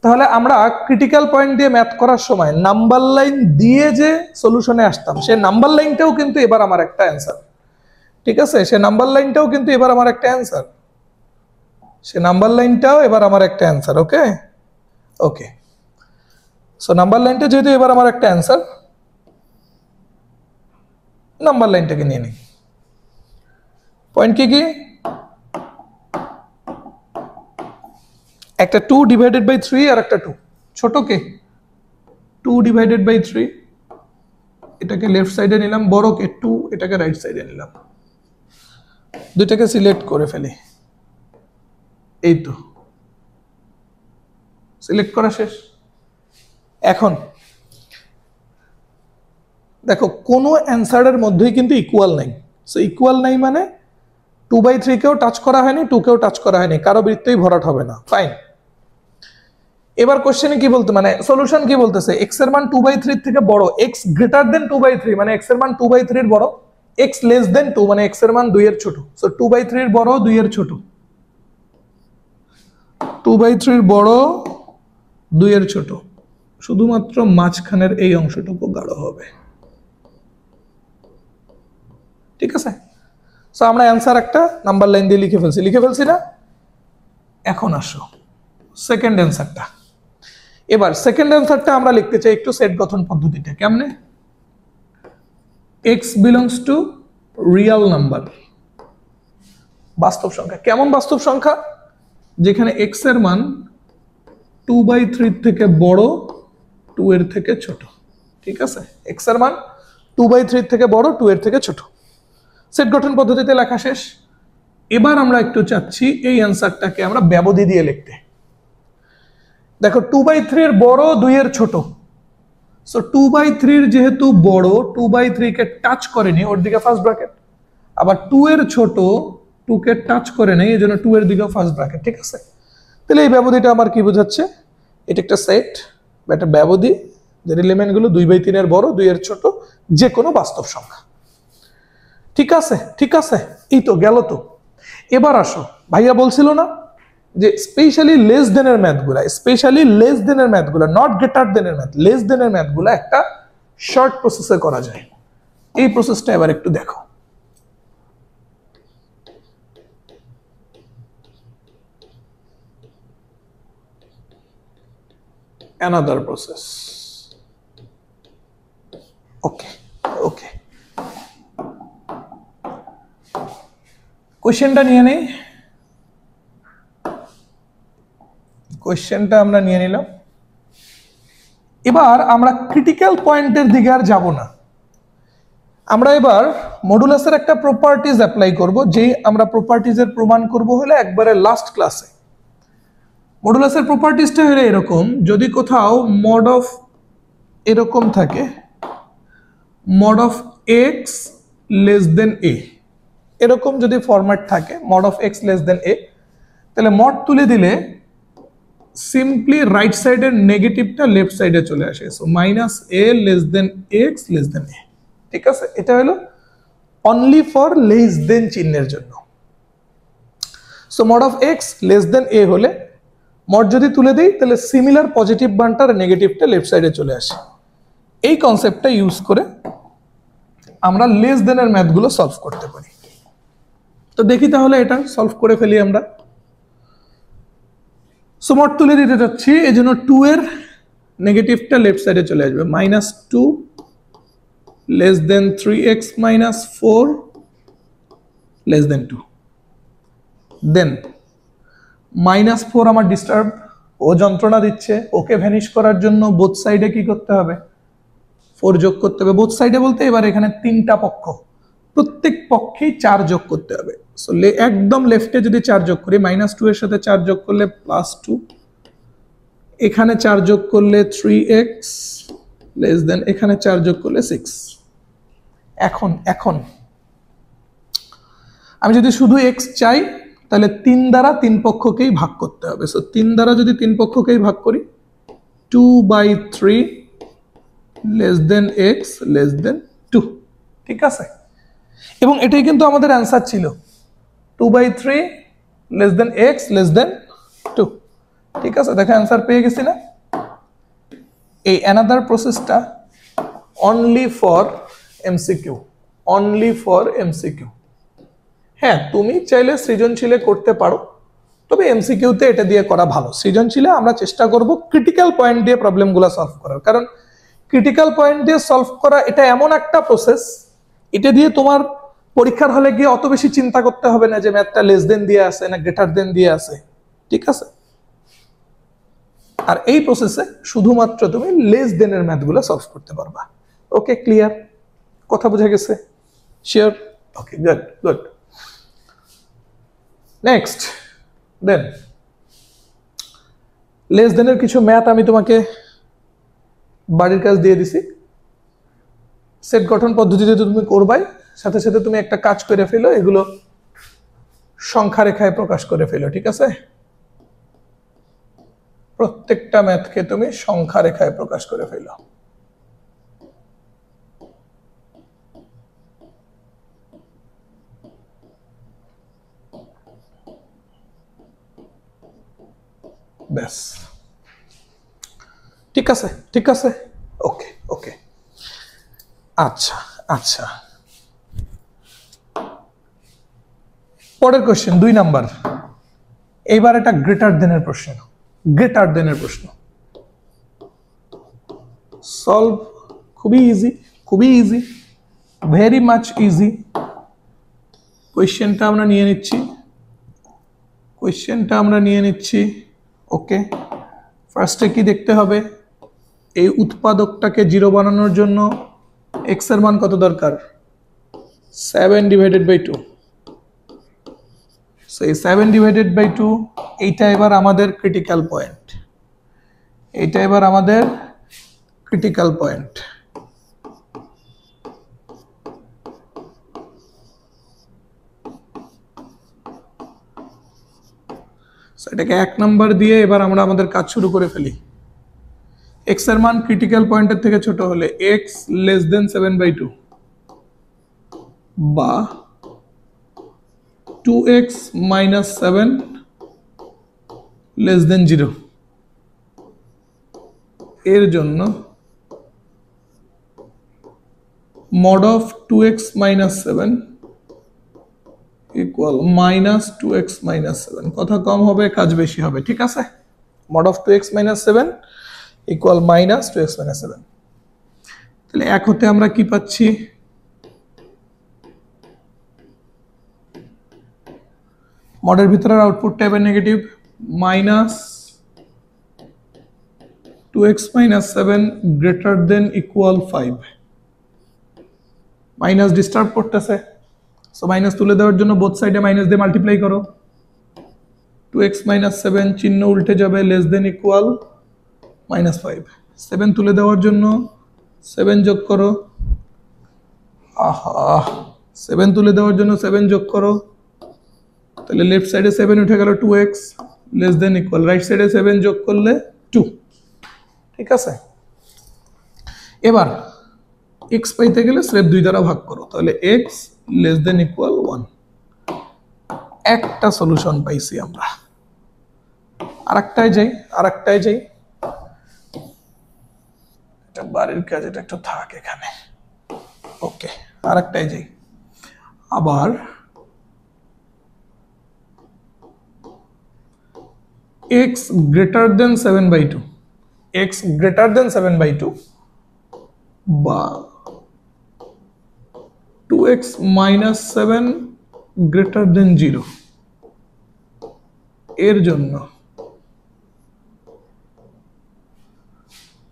তাহলে আমরা ক্রিটিক্যাল পয়েন্ট দিয়ে ম্যাথ করার সময় নাম্বার লাইন দিয়ে যে সলিউশনে আসতাম, সে নাম্বার লাইনটাও কিন্তু এবার আমার একটা অ্যান্সার। ঠিক আছে, সে নাম্বার লাইনটাও কিন্তু এবার আমার একটা অ্যান্সার, সে নাম্বার লাইনটাও এবার আমার একটা অ্যান্সার। ওকে ওকে, সো নাম্বার লাইনটা যেহেতু এবার আমার একটা অ্যান্সার, নাম্বার লাইনটাকে নিয়ে নিই। পয়েন্ট কি কি? একটা 2 ডিভাইডেড বাই 3 আর একটা 2। ছোট কে 2 ডিভাইডেড বাই 3, এটাকে লেফট সাইডে নিলাম। বড় কে 2, এটাকে রাইট সাইডে নিলাম। দুইটাকে সিলেক্ট করে ফেলি। এই তো সিলেক্ট করা শেষ। এখন দেখো, কোনো অ্যান্সারের মধ্যেই কিন্তু ইকুয়াল নাই। সো ইকুয়াল নাই মানে 2/3 কেও টাচ করা হয়নি, 2 কেও টাচ করা হয়নি, কারো বৃত্তই ভরাট হবে না। ফাইন। এবার কোশ্চেনে কি বলতে, মানে সলিউশন কি বলতেছে? x এর মান 2/3 থেকে বড়, x গ্রেটার দেন 2/3 মানে x এর মান 2/3 এর বড়, x লেস দেন 2 মানে x এর মান 2 এর ছোট। সো 2/3 এর বড়, 2 এর ছোট। 2/3 এর বড়, 2 এর ছোট। শুধুমাত্র মাঝখানের এই অংশটুকু গাঢ় হবে। ঠিক আছে, সো আমরা অ্যান্সার একটা নাম্বার লাইন দিয়ে লিখে ফেলছি না? এখন আসো সেকেন্ড অ্যান্সারটা। এবার সেকেন্ড অ্যান্সারটা আমরা লিখতে চাই একটু সেট গঠন পদ্ধতিতে। কেমনে? x belongs to Real number, বাস্তব সংখ্যা। কেমন বাস্তব সংখ্যা? যেখানে x এর মান 2/3 থেকে বড়, 2 এর থেকে ছোট। ঠিক আছে, x এর মান 2/3 থেকে বড়, 2 এর থেকে ছোট। সেট গঠন পদ্ধতিতে লেখা শেষ। এবার আমরা একটু চাচ্ছি এই অ্যান্সারটাকে আমরা ব্যবধি দিয়ে লিখতে। দেখো 2/3 এর বড়, 2 এর ছোট। সো 2/3 এর যেহেতু বড়, 2/3 কে টাচ করেনি, ওর দিকে ফার্স্ট ব্র্যাকেট। আবার 2 এর ছোট, 2 কে টাচ করে নেই, এজন্য 2 এর দিকে ফার্স্ট ব্র্যাকেট। ঠিক আছে, তাহলে এই ব্যবধিটা আমার কি বোঝাচ্ছে? এটা একটা সেট বা একটা ব্যবধি যার এলিমেন্টগুলো 2/3 এর বড়, 2 এর ছোট, যে কোনো বাস্তব সংখ্যা। ঠিক আছে, ঠিক আছে, এই তো গেল। তো এবার আসো, ভাইয়া বলছিল না যে স্পেশালি লেস দেনের ম্যাথগুলা, স্পেশালি লেস দেনের ম্যাথগুলা, নট গ্রেটার দেনের ম্যাথ, লেস দেনের ম্যাথগুলা একটা শর্ট প্রসেসে করা যায়। এই প্রসেসটা এবার একটু দেখো। another process. Okay, okay. কোশ্চেনটা নিয়ে নেই, কোশ্চেনটা আমরা নিয়ে নিলাম। এবার আমরা ক্রিটিক্যাল পয়েন্টের দিকে আর যাব না, আমরা এবার মডুলাসের একটা প্রপার্টিজ অ্যাপ্লাই করব, যেই আমরা প্রপার্টিজের প্রমাণ করব হলে একবারে লাস্ট ক্লাসে। মডুলাসের প্রপার্টিজটা হলো এরকম, যদি কোথাও মড অফ এরকম থাকে, mod of x less than a, এরকম যদি ফরম্যাট থাকে, mod of x less than a, তাহলে মড তুলে দিলে সিম্পলি রাইট সাইডের নেগেটিভটা লেফট সাইডে চলে আসে। So minus a less than x less than a. ঠিক আছে, এটা হলো অনলি ফর লেস দেন চিহ্নের জন্য। So mod of x less than a হলে মড যদি তুলে দিই, তাহলে সিমিলার পজিটিভ বানটার নেগেটিভটা লেফট সাইডে চলে আসে। এই কনসেপ্টটা ইউজ করে আমরা লেস দেনের ম্যাথগুলো সলভ করতে পারি। তো দেখি তাহলে এটা সলভ করে ফেলি আমরা। সো মড তুলে দিতে যাচ্ছি, এই জন্য 2 এর নেগেটিভটা লেফট সাইডে চলে আসবে, -2 লেস দেন 3x মাইনাস 4 লেস দেন 2। দেন -4 আমার ডিস্টার্ব, ও যন্ত্রণা দিচ্ছে, ওকে ভ্যানিশ করার জন্য বোথ সাইডে কি করতে হবে? 4 যোগ করতে হবে। বোথ সাইডে বলতে এবার এখানে 3টা পক্ষ, প্রত্যেক পক্ষেই 4 যোগ করতে হবে। সো একদম লেফটে যদি 4 যোগ করি, -2 এর সাথে 4 যোগ করলে +2, এখানে 4 যোগ করলে 3x লেস দেন, এখানে 4 যোগ করলে 6। এখন আমি যদি শুধু x চাই, তাহলে 3 দ্বারা 3 পক্ষকেই ভাগ করতে হবে। সো 3 দ্বারা যদি 3 পক্ষকেই ভাগ করি, 2/3 less than x less than 2। ঠিক আছে, এবং এটাই কিন্তু আমাদের অ্যান্সার ছিল, 2/3 less than x less than 2। ঠিক আছে, দেখো অ্যান্সার পেয়ে গেছি না? এই অ্যানাদার প্রসেসটা only for MCQ, only for MCQ. হ্যাঁ, তুমি চাইলে সৃজনশীলে করতে পারো, তবে এমসিকিউতে এটা দিয়ে করা ভালো। সৃজনশীলে আমরা চেষ্টা করব ক্রিটিক্যাল পয়েন্ট দিয়ে প্রবলেমগুলো সলভ করার, কারণ ক্রিটিক্যাল পয়েন্ট দিয়ে সলভ করা এটা এমন একটা প্রসেস, এটা দিয়ে তোমার পরীক্ষার হলে গিয়ে অত বেশি চিন্তা করতে হবে না যে ম্যাথটা লেস দেন দিয়ে আছে না গ্রেটার দেন দিয়ে আছে। ঠিক আছে, আর এই প্রসেসে শুধুমাত্র তুমি লেস দেনের ম্যাথগুলো সলভ করতে পারবা। Okay, clear? কথা বোঝা গেছে? Sure? Okay, good good. Next, then less দেনের কিছু ম্যাথ আমি তোমাকে বাড়ির কাজ দিয়ে দিছি। সেট গঠন পদ্ধতিতে তুমি করবাই, সাথে সাথে তুমি একটা কাজ করে ফেলো, এগুলো সংখ্যা রেখায় প্রকাশ করে ফেলো। ঠিক আছে, প্রত্যেকটা ম্যাথকে তুমি সংখ্যা রেখায় প্রকাশ করে ফেলো। ব্যাস, ঠিক আছে, ঠিক আছে, ওকে ওকে। আচ্ছা আচ্ছা, পরের কোশ্চেন 2 নাম্বার। এইবার এটা গ্রেটার দেনের প্রশ্ন, গ্রেটার দেনের প্রশ্ন। সলভ খুবই ইজি, খুবই ইজি, ভেরি মাচ ইজি। কোয়েশ্চেনটা আমরা নিয়ে নিচ্ছি ওকে। ফার্স্টে কি দেখতে হবে, এই উৎপাদকটাকে 0 বানানোর জন্য x এর মান কত দরকার, 7/2। সো এই 7/2 এইটা এবার আমাদের ক্রিটিক্যাল পয়েন্ট, এটাকে 1 নাম্বার দিয়ে এবার আমরা আমাদের কাজ শুরু করে ফেলি। x এর মান ক্রিটিক্যাল পয়েন্টের থেকে ছোট হলে x লেস দেন 7/2 বা 2x minus 7 লেস দেন 0 এর জন্য mod of 2x minus 7 equal minus 2x minus 7, কথা কম হবে কাজ বেশি হবে, ঠিক আছে। mod of 2x minus 7 equal minus 2x minus 7। তাহলে এক হতে আমরা কি পাচ্ছি, মডের ভিতরের আউটপুটটা এবার negative, minus 2x minus 7 greater than equal 5। Minus disturb করতেছে, সো মাইনাস তুলে দেওয়ার জন্য বোথ সাইডে মাইনাস দিয়ে মাল্টিপ্লাই করো। 2x minus 7 চিহ্ন উল্টে যাবে, লেস দেন ইকুয়াল -5। 7 তুলে দেওয়ার জন্য 7 যোগ করো, 7 তুলে দেওয়ার জন্য 7 যোগ করো, তাহলে লেফট সাইডে 7 উঠে গেল, 2x less than equal, right সাইডে 7 যোগ করলে 2, ঠিক আছে। এবার x পাইতে গেলে স্রেফ 2 দ্বারা ভাগ করো, তাহলে x লেস দেন ইকুয়াল 1। একটা সলিউশন পাইছি আমরা। আরেকটায় যাই, এটা বাড়ির কাজ, এটা একটু থাক এখানে, ওকে। আরেকটায় যাই, আবার x greater than 7/2, x greater than 7/2 বা 2x minus 7 greater than 0 এর জন্য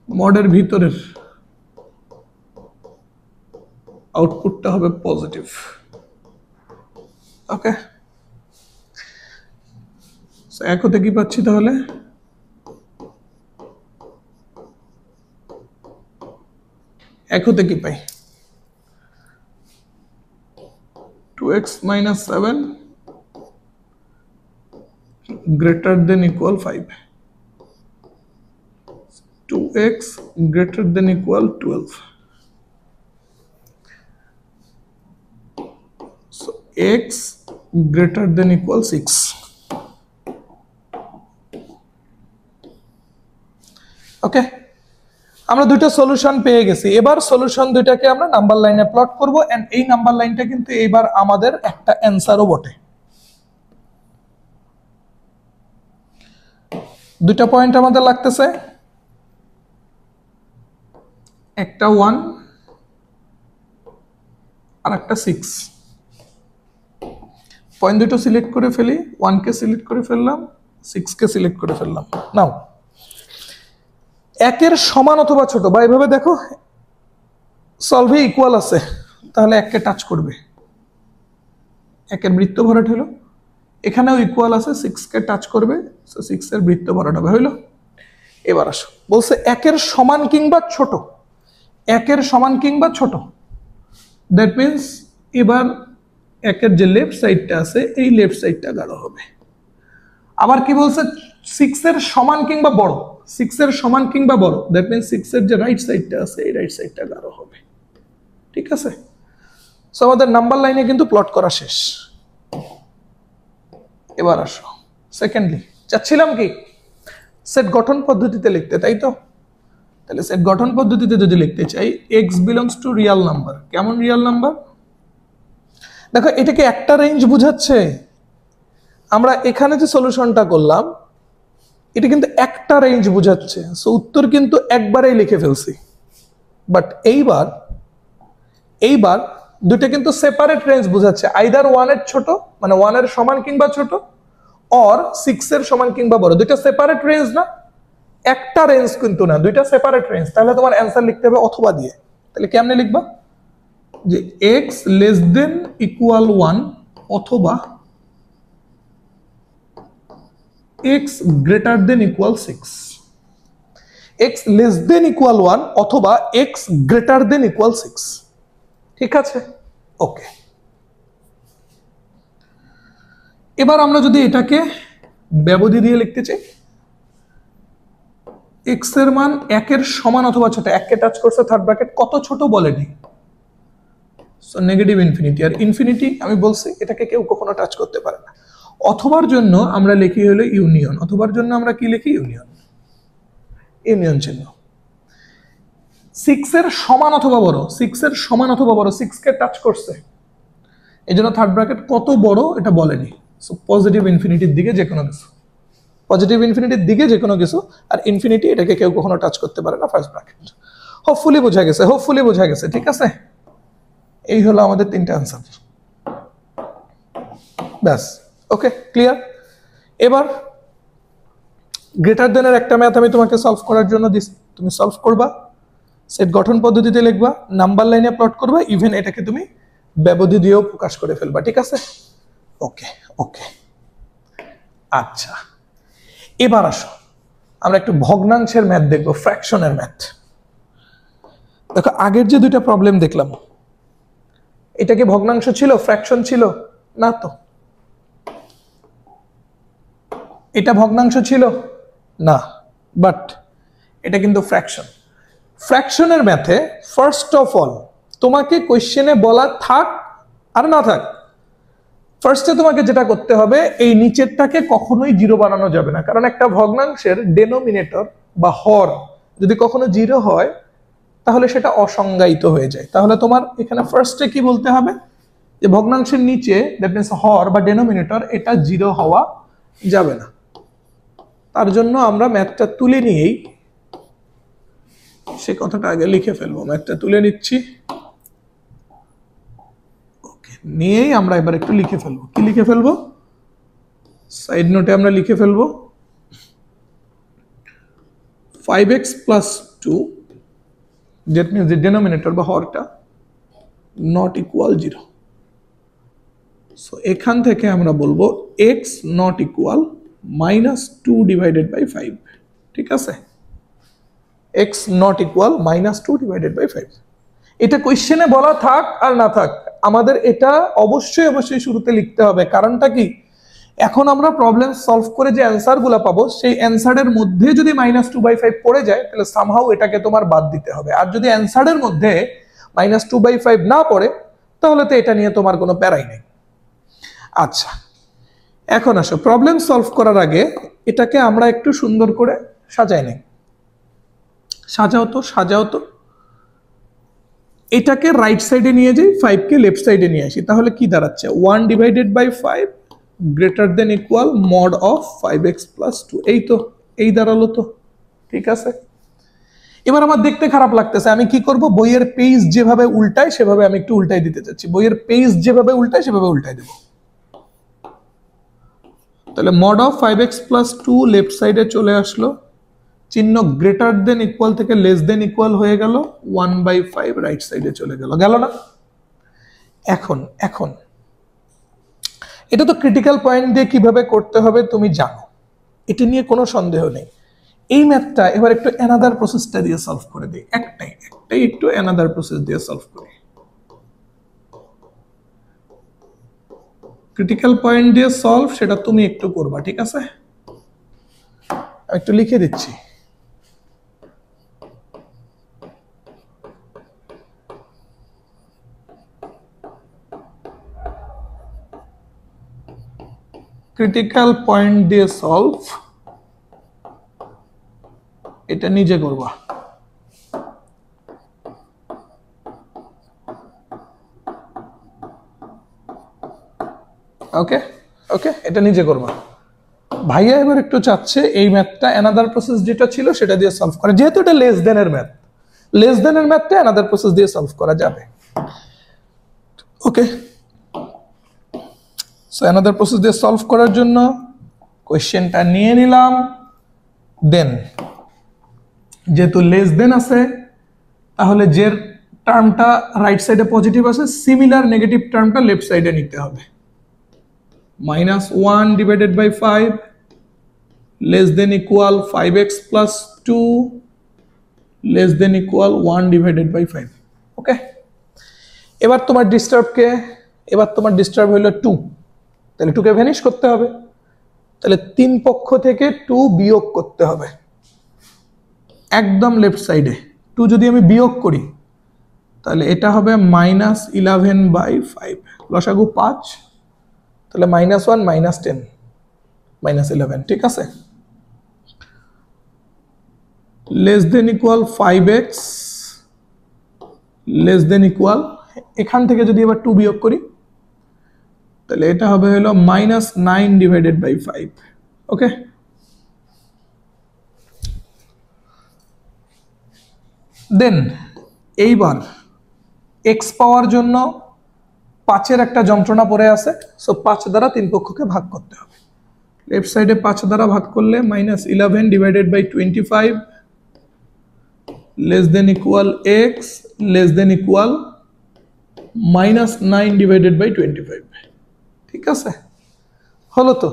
মডের ভিতরের আউটপুটটা হবে পজিটিভ, ওকে। এক হতে কি পাচ্ছি, তাহলে এক হতে কি পাই, 2x minus 7 greater than equal 5, 2x greater than equal 12, so x greater than equal 6। ওকে, আমরা দুটো সলিউশন পেয়ে গেছি। এবার সলিউশন দুইটাকে আমরা নাম্বার লাইনে প্লট করব, এন্ড এই নাম্বার লাইনটা কিন্তু এবার আমাদের একটা অ্যানসারও বটে। দুটো পয়েন্ট আমাদের লাগতেছে, একটা 1 আর একটা 6। পয়েন্ট দুটো সিলেক্ট করে ফেলি, 1 কে সিলেক্ট করে ফেললাম, 6 কে সিলেক্ট করে ফেললাম। নাও একের সমান অথবা ছোট, বা এইভাবে দেখো সলভে ইকুয়াল আছে, তাহলে 1 কে টাচ করবে, একের বৃত্ত ভরাট হলো। এখানেও ইকুয়াল আছে, 6 কে টাচ করবে, সো 6 এর বৃত্ত ভরাট হবে, হইলো। এবার আসো, বলছে একের সমান কিংবা ছোট, একের সমান কিংবা ছোট, দ্যাট মিন্স এবার একের যে লেফট সাইডটা আছে এই লেফট সাইডটা গাঢ় হবে। আবার কি বলছে, 6 এর সমান কিংবা বড়, 6 এর সমান কিংবা বড়, দ্যাট মিন্স 6 এর যে রাইট সাইডটা আছে এই রাইট সাইডটা গাঢ় হবে, ঠিক আছে। সো আমাদের নাম্বার লাইনে কিন্তু প্লট করা শেষ। এবার আসো সেকেন্ডলি, চাচ্ছিলাম কি সেট গঠন পদ্ধতিতে লিখতে, তাই তো। তাহলে সেট গঠন পদ্ধতিতে যদি লিখতে চাই, x belongs to Real number. কেমন রিয়াল নাম্বার? দেখো এটাকে একটা রেঞ্জ বুঝাচ্ছে। আমরা এখানে যে সলিউশনটা করলাম এটা কিন্তু একটা রেঞ্জ বুঝাচ্ছে, সো উত্তর কিন্তু একবারেই লিখে ফেলছি। বাট এইবার দুইটা কিন্তু সেপারেট রেঞ্জ বোঝাচ্ছে, আইদার 1 এর ছোট মানে 1 এর সমান কিংবা ছোট, অর 6 এর সমান কিংবা বড়। দুইটা সেপারেট রেঞ্জ না, একটা রেঞ্জ কিন্তু না, দুইটা সেপারেট রেঞ্জ। তাহলে তোমার অ্যান্সার লিখতে হবে অথবা দিয়ে। তাহলে কেমনে লিখবা, যে x লেস দেন ইকুয়াল 1 অথবা x greater than equal 6। x less than equal 1 অথবা x গ্রেটার দেন ইকুয়াল 6। ঠিক আছে, ওকে। এবার আমরা যদি এটাকে ব্যবধি দিয়ে লিখতে চাই, x এর মান 1 এর সমান অথবা ছোট, 1 কে টাচ করছে থার্ড ব্র্যাকেট, কত ছোট বলেনি, সো নেগেটিভ ইনফিনিটি। আর ইনফিনিটি আমি বলছি এটাকে কেউ কখনো টাচ করতে পারে না। অথবার জন্য আমরা লিখি হলো ইউনিয়ন, অথবার জন্য আমরা কি লিখি, ইউনিয়ন, ইউনিয়ন চিহ্ন। 6 এর সমান অথবা বড়, 6 এর সমান অথবা বড়, 6 কে টাচ করছে, এই জন্য থার্ড ব্র্যাকেট কত বড় এটা বলেনি। সো পজিটিভ ইনফিনিটির দিকে যে কোনো কিছু, পজিটিভ ইনফিনিটির দিকে যে কোনো কিছু। আর ইনফিনিটি এটাকে কেউ কখনো টাচ করতে পারে না, ফার্স্ট ব্র্যাকেট। হোপফুলি বোঝা গেছে, হোপফুলি বোঝা গেছে, ঠিক আছে। এই হলো আমাদের তিনটা আনসার, ব্যাস, ওকে, ক্লিয়ার। এবার গ্রেটার দেনের একটা ম্যাথ আমি তোমাকে সলভ করার জন্য দিচ্ছি, তুমি সলভ করবা, সেট গঠন পদ্ধতিতে লিখবা, নাম্বার লাইনে প্লট করবা, ইভেন এটাকে তুমি ব্যবধি দিয়েও প্রকাশ করে ফেলবা, ঠিক আছে, ওকে ওকে। আচ্ছা, এবার আসো আমরা একটু ভগ্নাংশের ম্যাথ দেখবো, ফ্র্যাকশনের ম্যাথ। দেখো আগের যে দুইটা প্রবলেম দেখলাম, এটা কি ভগ্নাংশ ছিল, ফ্র্যাকশন ছিল না? তো এটা ভগ্নাংশ ছিল না, বাট এটা কিন্তু ফ্র্যাকশন। ফ্র্যাকশনের ম্যাথে ফার্স্ট অফ অল তোমাকে কোশ্চেনে বলা থাক আর না থাক, ফার্স্টে তোমাকে যেটা করতে হবে, এই নিচেরটাকে কখনোই জিরো বানানো যাবে না। কারণ একটা ভগ্নাংশের ডেনোমিনেটর বা হর যদি কখনো জিরো হয় তাহলে সেটা অসংজ্ঞায়িত হয়ে যায়। তাহলে তোমার এখানে ফার্স্টে কি বলতে হবে, যে ভগ্নাংশের নিচে দ্যাট মিন্স হর বা ডেনোমিনেটর এটা জিরো হওয়া যাবে না। তার জন্য আমরা ম্যাথটা তুলে নিয়েই সে কথাটা আগে লিখে ফেলবো, ম্যাথটা তুলে নিচ্ছি, ওকে, নিয়েই আমরা এবার একটু লিখে ফেলবো। কি লিখে ফেলবো, সাইড নোটে আমরা লিখে ফেলবো 5x plus 2, that means the denominator বা হরটা not equal 0। সো এখান থেকে আমরা বলবো x not equal -2 divided by 5, ঠিক আছে, x not equal -2 divided by 5। এটা কোশ্চেনে বলা থাক আর না থাক, আমাদের এটা অবশ্যই অবশ্যই শুরুতে লিখতে হবে। কারণটা কি, এখন আমরা প্রবলেম সলভ করে যে অ্যান্সারগুলো পাবো, সেই অ্যান্সারের মধ্যে যদি -2/5 পড়ে যায় তাহলে সামহাউ এটাকে তোমার বাদ দিতে হবে। আর যদি অ্যান্সারের মধ্যে -2/5 না পড়ে তাহলে তো এটা নিয়ে তোমার কোনো প্যারাই নেই। আচ্ছা, এখন আসো প্রবলেম সলভ করার আগে এটাকে আমরা একটু সুন্দর করে সাজাই নেই। সাজাও তো, সাজাও তো। এটাকে রাইট সাইডে নিয়ে যাই, 5 কে লেফট সাইডে নিয়ে আসি, তাহলে কি দাঁড়াচ্ছে, 1 divided by 5 greater than equal mod of 5x plus 2। এই তো, এই দাঁড়ালো তো, ঠিক আছে। এবার আমার দেখতে খারাপ লাগতেছে, আমি কি করব, বইয়ের পেজ যেভাবে উল্টায় সেভাবে আমি একটু উল্টাই দিতে চাচ্ছি। বইয়ের পেজ যেভাবে উল্টায় সেভাবে উল্টাই দেব। তাহলে mod of 5x plus 2 left সাইডে চলে আসলো, চিহ্ন গ্রেটার দেন ইকুয়াল থেকে লেস দেন ইকুয়াল হয়ে গেল, 1/5 রাইট সাইডে চলে গেল, গেল না? এখন এখন এটা তো ক্রিটিক্যাল পয়েন্ট দিয়ে কিভাবে করতে হবে তুমি জানো, এটা নিয়ে কোনো সন্দেহ নেই। এই ম্যাথটা এবার একটু অ্যানাদার প্রসেসটা দিয়ে সলভ করে দিই, একটাই একটু অ্যানাদার প্রসেস দিয়ে সলভ করি। ক্রিটিক্যাল পয়েন্ট দিয়ে সলভ সেটা তুমি একটু করবা, ঠিক আছে, একটু লিখে দিচ্ছি। ক্রিটিক্যাল পয়েন্ট দিয়ে সলভ, এটা নিজে করবা। ওকে ওকে, এটা নিজে করবা। ভাইয়া এবার একটু চাচ্ছে এই ম্যাথটা অ্যানাদার প্রসেস যেটা ছিল সেটা দিয়ে সলভ করা, যেহেতু এটা লেস দেনের ম্যাথ, লেস দেনের ম্যাথটা অ্যানাদার প্রসেস দিয়ে সলভ করা যাবে। ওকে, সো অ্যানাদার প্রসেস দিয়ে সলভ করার জন্য কোয়েশ্চেনটা নিয়ে নিলাম। দেন যেহেতু লেস দেন আছে, তাহলে যে টার্মটা রাইট সাইডে পজিটিভ আছে, সিমিলার নেগেটিভ টার্মটা লেফট সাইডে নিতে হবে। -1 divided by 5 less than equal 5x plus 2 less than equal 1 divided by 5। Okay, এবার তোমার ডিস্টার্ব হলো 2, তাহলে 2 কে ভ্যানিশ করতে হবে। তাহলে 3 পক্ষ থেকে 2 বিয়োগ করতে হবে একদম লেফট সাইডে। 2 যদি আমি বিয়োগ করি তাহলে এটা হবে -11/5, লসাগু 5, তাহলে -1 -10 -11। ঠিক আছে, less than equal 5x less than equal, এখান থেকে যদি এবার 2 বিয়োগ করি তাহলে এটা হবে হলো -9 ডিভাইডেড বাই 5। ওকে, দেন এইবার x পাওয়ার জন্য 5-এর একটা যন্ত্রণা পড়ে আছে, সো 5 দ্বারা 3 পক্ষকে ভাগ করতে হবে। লেফট সাইডে 5 দ্বারা ভাগ করলে -11 divided by 25 less than equal x less than equal -9 divided by 25। ঠিক আছে, হলো তো।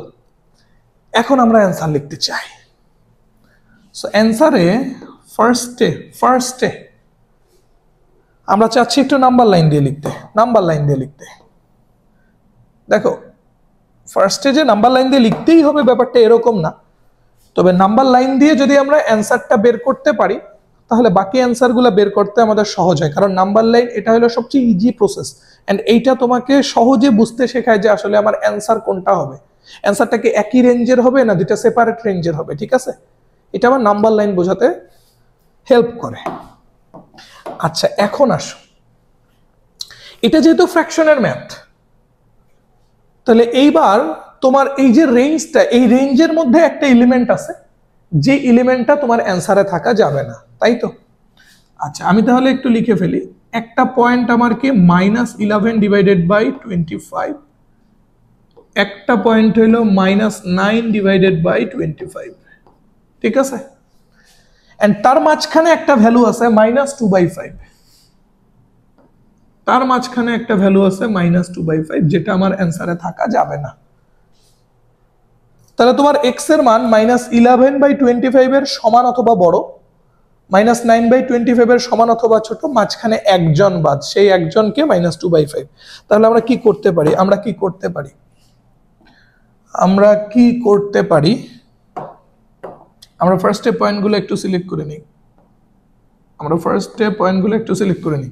এখন আমরা অ্যান্সার লিখতে চাই। সো অ্যান্সারে ফার্স্টে আমরা চাচ্ছি একটু নাম্বার লাইন দিয়ে লিখতে। দেখো, ফার্স্টে যে নাম্বার লাইন দিয়ে লিখতেই হবে ব্যাপারটা এরকম না, তবে নাম্বার লাইন দিয়ে যদি আমরা অ্যান্সারটা বের করতে পারি তাহলে বাকি অ্যান্সারগুলো বের করতে আমাদের সহজ হয়, কারণ নাম্বার লাইন এটা হলো সবচেয়ে ইজি প্রসেস, অ্যান্ড এইটা তোমাকে সহজে বুঝতে শেখায় যে আসলে আমার অ্যান্সার কোনটা হবে, অ্যান্সারটা কি একই রেঞ্জের হবে না দুটো সেপারেট রেঞ্জের হবে। ঠিক আছে, এটা আমার নাম্বার লাইন বোঝাতে হেল্প করে। আচ্ছা, এখন আসো, এটা যেহেতু ফ্র্যাকশনের ম্যাথ, তাহলে এইবার তোমার এই যে রেঞ্জটা, এই রেঞ্জের মধ্যে একটা এলিমেন্ট আছে যে এলিমেন্টটা তোমার অ্যান্সারে থাকা যাবে না, তাই তো? আচ্ছা, আমি তাহলে একটু লিখে ফেলি। একটা পয়েন্ট আমার কি -11 ডিভাইডেড বাই 25, একটা পয়েন্ট হলো -9 ডিভাইডেড বাই 25। ঠিক আছে, এন্ড তার মাঝখানে একটা ভ্যালু আছে -2/5, তার মাঝখানে একটা ভ্যালু আছে -2/5, যেটা আমার অ্যান্সারে থাকা যাবে না। তাহলে তোমার x এর মান -11/25 এর সমান অথবা বড়, -9/25 এর সমান অথবা ছোট, মাঝখানে একজন বাদ, সেই একজনকে -2/5। তাহলে আমরা কি করতে পারি? আমরা ফার্স্টে পয়েন্টগুলো একটু সিলেক্ট করে নিই।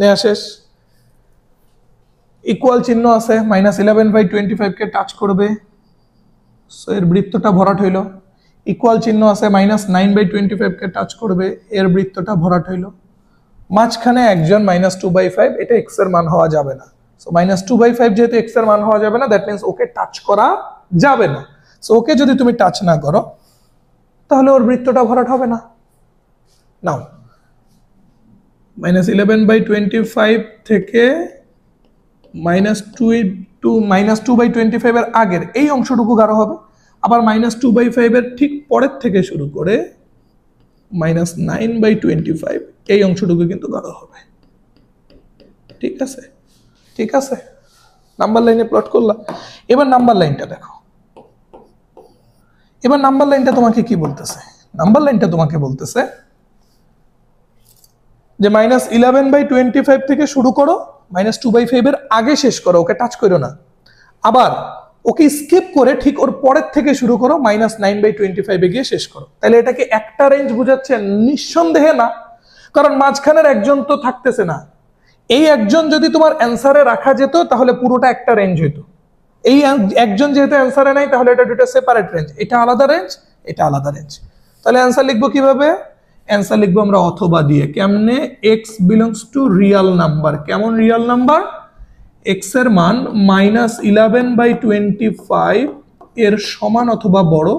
নেয়া শেষ। ইকুয়াল চিহ্ন আছে, -11/25 কে টাচ করবে, সো এর বৃত্তটা ভরাট হইল। ইকুয়াল চিহ্ন আছে, -9/25 কে টাচ করবে, এর বৃত্তটা ভরাট হইল। মাঝখানে একজন -2/5, এটা x এর মান হওয়া যাবে না। সো -2/5 যেহেতু x এর মান হওয়া যাবে না, দ্যাট মিন্স ওকে টাচ করা যাবে না। সো ওকে যদি তুমি টাচ না করো তাহলে ওর বৃত্তটা ভরাট হবে না। নাও -11/25 থেকে -2/25 এর আগের এই অংশটুকু গাঢ় হবে, আবার -2/5 এর ঠিক পরের থেকে শুরু করে -9/25 এই অংশটুকু কিন্তু গাঢ় হবে। ঠিক আছে, নাম্বার লাইনে প্লট করলাম। এবার নাম্বার লাইনটা দেখো। এবার নাম্বার লাইনটা তোমাকে কি বলতেছে? নাম্বার লাইনটা তোমাকে বলতেছে যে -11/25 থেকে শুরু করো, -2/5 এর আগে শেষ করো, ওকে টাচ করো না। আবার ওকে স্কিপ করে ঠিক ওর পরের থেকে শুরু করো, -9/25 এ গিয়ে শেষ করো। তাহলে এটা কি একটা রেঞ্জ বোঝাচ্ছে? নিঃসন্দেহে না, কারণ মাঝখানের একজন তো থাকতেছে না। এই একজন যদি তোমার অ্যান্সারে রাখা যেত তাহলে পুরোটা একটা রেঞ্জ হইতো। এই একজন যেহেতু অ্যান্সারে নাই, তাহলে এটা দুটো সেপারেট রেঞ্জ, এটা আলাদা রেঞ্জ, এটা আলাদা রেঞ্জ। তাহলে অ্যান্সার লিখবো কিভাবে? অ্যান্সার লিখবো আমরা অথবা দিয়ে। কেমনে? x belongs to Real number. কেমন রিয়াল নাম্বার? x এর মান -11/25 এর সমান অথবা বড়,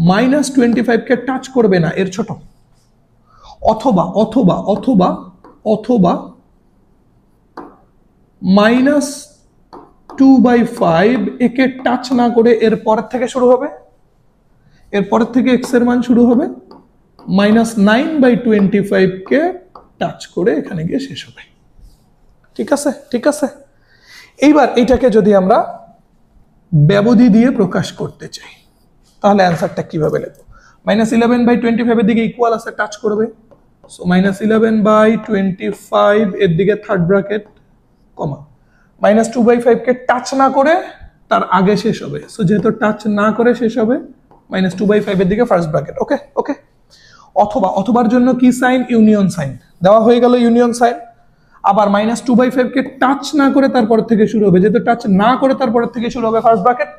-25 কে টাচ করবে না, এর ছোট, অথবা অথবা অথবা অথবা -2/5 একে টাচ না করে এর পরের থেকে শুরু হবে, এরপরের থেকে x এর মান শুরু হবে, -9/25 কে টাচ করে এখানে গিয়ে শেষ হবে। ঠিক আছে, ঠিক আছে। এইবার এটাকে যদি আমরা ব্যবধি দিয়ে প্রকাশ করতে চাই তাহলে অ্যান্সারটা কিভাবে লিখব? -11/25 এর দিকে ইকুয়াল আছে, টাচ করবে, সো -11/25 এর দিকে থার্ড ব্র্যাকেট, কমা, -2/5 কে টাচ না করে তার আগে শেষ হবে, সো যেহেতু টাচ না করে শেষ হবে -2/5 এর দিকে ফার্স্ট ব্র্যাকেট। ওকে ওকে। অথবা অথবার জন্য কি সাইন? ইউনিয়ন সাইন দেওয়া হয়ে গেল, ইউনিয়ন সাইন। আবার -2/5 কে টাচ না করে তারপর থেকে শুরু হবে, যেহেতু টাচ না করে তারপর থেকে শুরু হবে ফার্স্ট ব্র্যাকেট।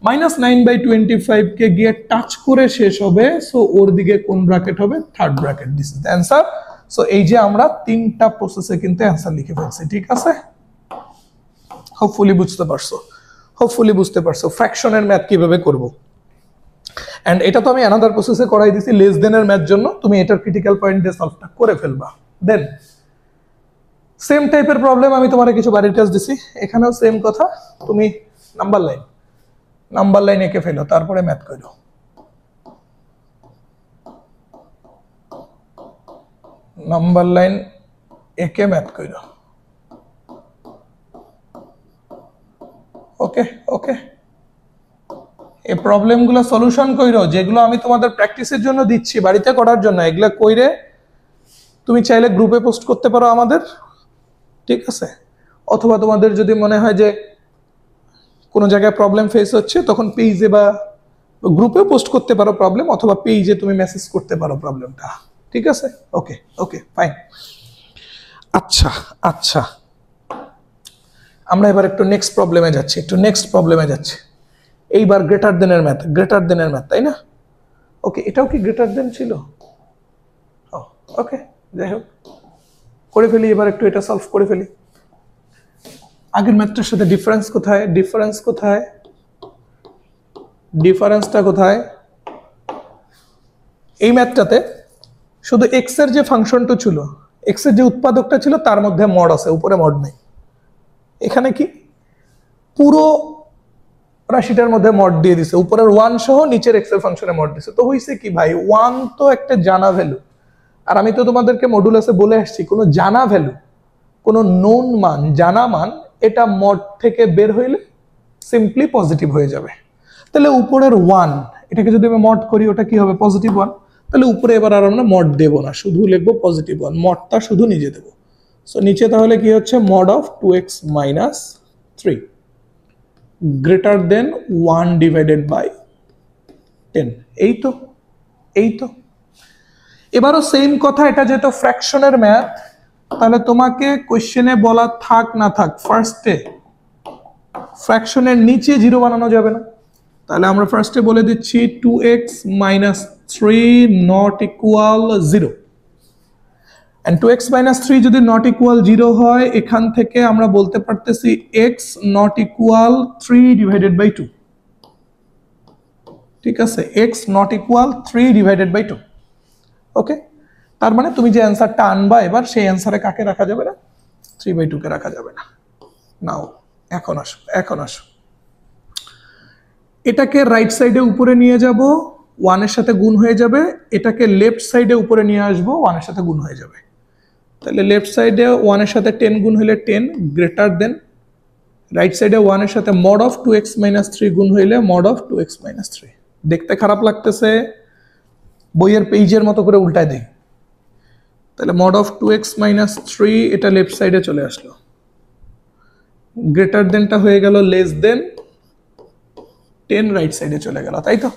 -9/25 কে গিয়ে টাচ করে শেষ হবে, সো ওর দিকে কোন ব্র্যাকেট হবে? Third bracket. This is the answer. So এই যে আমরা তিনটা প্রসেসে কিন্তু অ্যান্সার লিখে ফেলছি। ঠিক আছে, হোপফুলি বুঝতে পারছো, হোপফুলি বুঝতে পারছো ফ্র্যাকশনের ম্যাথ কিভাবে করব। এন্ড এটা তো আমি অ্যানাদার প্রসেসে করাই দিছি লেস দেন এর ম্যাথ জন্য, তুমি এটার ক্রিটিক্যাল পয়েন্ট দিয়ে সলভটা করে ফেলবা। দেন সেম টাইপের প্রবলেম আমি তোমারে কিছু বাড়ির কাজ দিছি, এখানেও সেম কথা, তুমি নাম্বার লাইন এঁকে ফেলো, তারপরে ম্যাথ করো। নাম্বার লাইন এঁকে ম্যাথ করো। ওকে ওকে। এই প্রবলেমগুলো সলিউশন কইরো, যেগুলো আমি তোমাদের প্র্যাকটিসের জন্য দিচ্ছি বাড়িতে করার জন্য, এগুলা কইরে তুমি চাইলে গ্রুপে পোস্ট করতে পারো আমাদের। ঠিক আছে, অথবা তোমাদের যদি মনে হয় যে কোনো জায়গায় প্রবলেম ফেস হচ্ছে তখন পেজে বা গ্রুপে পোস্ট করতে পারো প্রবলেম, অথবা পেজে তুমি মেসেজ করতে পারো প্রবলেমটা। ঠিক আছে, ওকে ওকে ফাইন। আচ্ছা আচ্ছা, আমরা এবার একটু নেক্সট প্রবলেমে যাচ্ছি, এইবার গ্রেটার দেনের ম্যাথ, তাই না? ওকে, এটাও কি গ্রেটার দেন ছিল? ওকে, যাই হোক, করে ফেলি এবার, একটু এটা সলভ করে ফেলি। আগের ম্যাথটার সাথে ডিফারেন্সটা কোথায়? এই ম্যাথটাতে শুধু এক্স এর যে ফাংশনটা ছিল, এক্স এর যে উৎপাদকটা ছিল তার মধ্যে মড আছে, উপরে মড নেই। এখানে কি পুরো রাশিটার মধ্যে মড দিয়ে দিছে, উপরের 1 সহ নিচের এক্স এর ফাংশনে মড দিছে। তো হইছে কি ভাই, 1 তো একটা জানা ভ্যালু, আর আমি তো তোমাদেরকে মডুলাসে বলে আসছি কোনো জানা ভ্যালু, কোনো নোন মান, জানা মান, এটা মড থেকে বের হইলে সিম্পলি পজিটিভ হয়ে যাবে। তাহলে উপরের 1 এটাকে যদি আমি মড করি, ওটা কি হবে? পজিটিভ 1। তাহলে উপরে এবার আর আমরা মড দেব না, শুধু লিখবো পজিটিভ 1, মডটা শুধু নিজে দেব। সো নিচে তাহলে কি হচ্ছে? Mod of 2x - 3 greater than 1/10। এই তো এবারও সেম কথা, এটা যেহেতু ফ্র্যাকশনের ম্যাথ, তাহলে তোমাকে কোশ্চেনে বলা থাক না থাক, ফার্স্টে ফ্র্যাকশনের নিচে 0 বানানো যাবে না। তাহলে আমরা ফার্স্টে বলে দিচ্ছি 2x - 3 not equal 0। and 2x - 3 যদি নট ইকুয়াল 0 হয়, এখান থেকে আমরা বলতে পারতেছি x নট ইকুয়াল 3/2। ঠিক আছে, x নট ইকুয়াল 3/2। ওকে, তার মানে তুমি যে অ্যান্সারটা আনবা এবার, সেই অ্যান্সারে কাকে রাখা যাবে না? 3/2 কে রাখা যাবে না। নাও এখন আসো, এটাকে রাইট সাইডে উপরে নিয়ে যাব, 1 এর সাথে গুণ হয়ে যাবে। এটাকে লেফট সাইডে উপরে নিয়ে আসবো, 1 এর সাথে গুণ হয়ে যাবে। তাহলে লেফট সাইডে 1 এর সাথে 10 গুণ হইলে 10 গ্রেটার দেন, রাইট সাইডে 1 এর সাথে মড অফ 2x - 3 গুণ হইলে মড অফ 2x - 3। দেখতে খারাপ লাগতেছে, বইয়ের পেজের মতো করে উল্টায় দেই। তাহলে মড অফ 2x - 3 এটা লেফট সাইডে চলে আসলো, গ্রেটার দেনটা হয়ে গেল লেস দেন 10 রাইট সাইডে চলে গেল, তাই তো?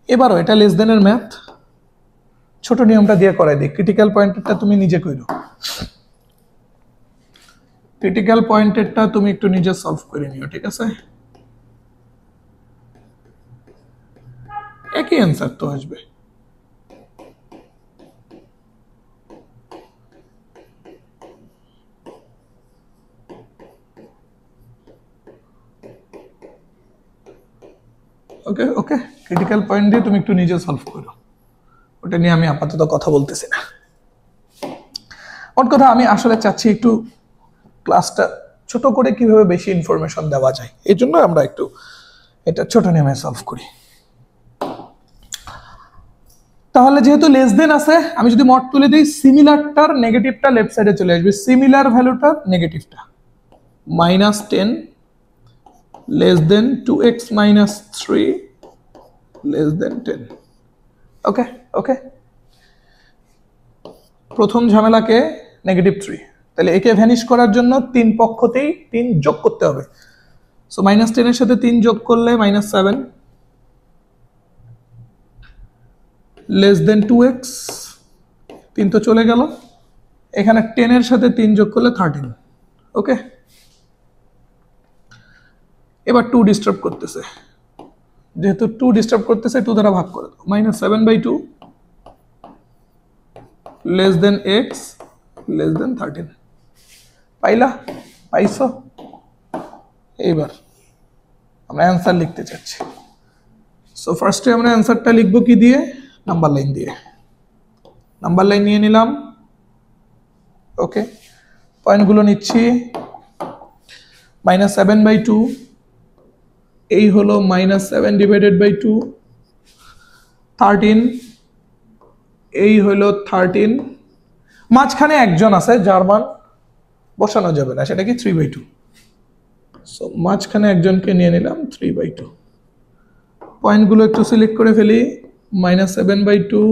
এবারও এটা লেস দেনের ম্যাথ, ছোট নিয়মটা দিয়ে করাই দিই। ক্রিটিক্যাল পয়েন্টেরটা তুমি নিজে কইরো, ক্রিটিক্যাল পয়েন্টেরটা তুমি একটু নিজে সলভ করে নিও। ঠিক আছে, একই অ্যান্সার তো আসবে। ওকে ওকে, ক্রিটিক্যাল পয়েন্ট দিয়ে তুমি একটু নিজে সলভ করো, ওটা নিয়ে আমি আপাতত কথা বলতেছি না। ওর কথা আমি আসলে চাচ্ছি একটু ক্লাসটা ছোট করে কিভাবে বেশি ইনফরমেশন দেওয়া যায়, এই জন্য আমরা একটু এটা ছোট নেমে সলভ করি। তাহলে যেহেতু লেস দেন আছে, আমি যদি মড তুলে দিই, সিমিলারটার নেগেটিভটা লেফট সাইডে চলে আসবে, সিমিলার ভ্যালুটার নেগেটিভটা -10 less than 2x minus 3 less than 10। Okay okay, প্রথম ঝামেলাকে -3, তাহলে একে ভ্যানিশ করার জন্য তিন পক্ষতেই 3 যোগ করতে হবে। সো -10 এর সাথে 3 যোগ করলে -7 less than 2x, 3 তো চলে গেল, এখানে 10 এর সাথে 3 যোগ করলে 13। ওকে, এবার 2 ডিস্টার্ব করতেছে, যেহেতু 2 ডিস্টার্ব করতেছে 2 দ্বারা ভাগ করে দাও, -7/2 less than x less than 13। পাইছো? এইবার আমরা অ্যান্সার লিখতে চাচ্ছি। সো ফার্স্টে আমরা অ্যান্সারটা লিখবো কি দিয়ে? নাম্বার লাইন দিয়ে। নাম্বার লাইন নিয়ে নিলাম। ওকে, পয়েন্টগুলো নিচ্ছি। -7/2, এই হলো -7/2, 13, এই হলো 13, মাঝখানে একজন আছে যার মান বসানো যাবে না, সেটা কি 3/2। সো মাঝখানে একজনকে নিয়ে নিলাম 3/2। পয়েন্টগুলো একটু সিলেক্ট করে ফেলি, -7/2,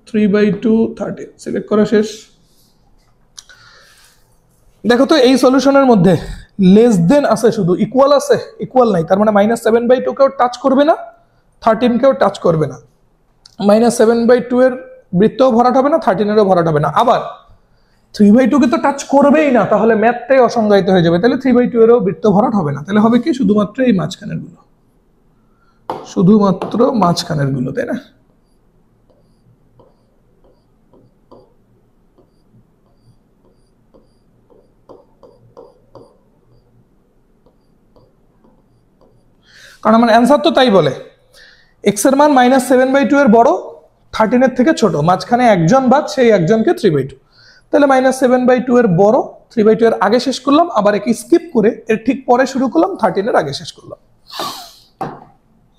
3/2, 13 সিলেক্ট করা শেষ। দেখো তো এই সলিউশনের মধ্যে লেস দেন আছে, শুধু ইকুয়াল আছে, ইকুয়াল নাই, তার মানে -7/2 কেও টাচ করবে না, 13 কেও টাচ করবে না। -7/2 এর বৃত্তও ভরাট হবে না, 13 এরও ভরাট হবে না। আবার 3/2 কে তো টাচ করবেই না, তাহলে ম্যাথটাই অসংজ্ঞায়িত হয়ে যাবে, তাহলে 3/2 এরও বৃত্ত ভরাট হবে না। তাহলে হবে কি? শুধুমাত্র এই মাঝখানের গুলো, শুধুমাত্র মাঝখানের গুলো, তাই না? কারণ আমার অ্যান্সার তো তাই বলে, এক্স এর মান -7/2 এর বড়, 13 এর থেকে ছোট, মাঝখানে একজন বাদ, সেই একজনকে 3/2। তাহলে -7/2 এর বড়, 3/2 এর আগে শেষ করলাম, আবার একে স্কিপ করে এর ঠিক পরে শুরু করলাম, 13 এর আগে শেষ করলাম।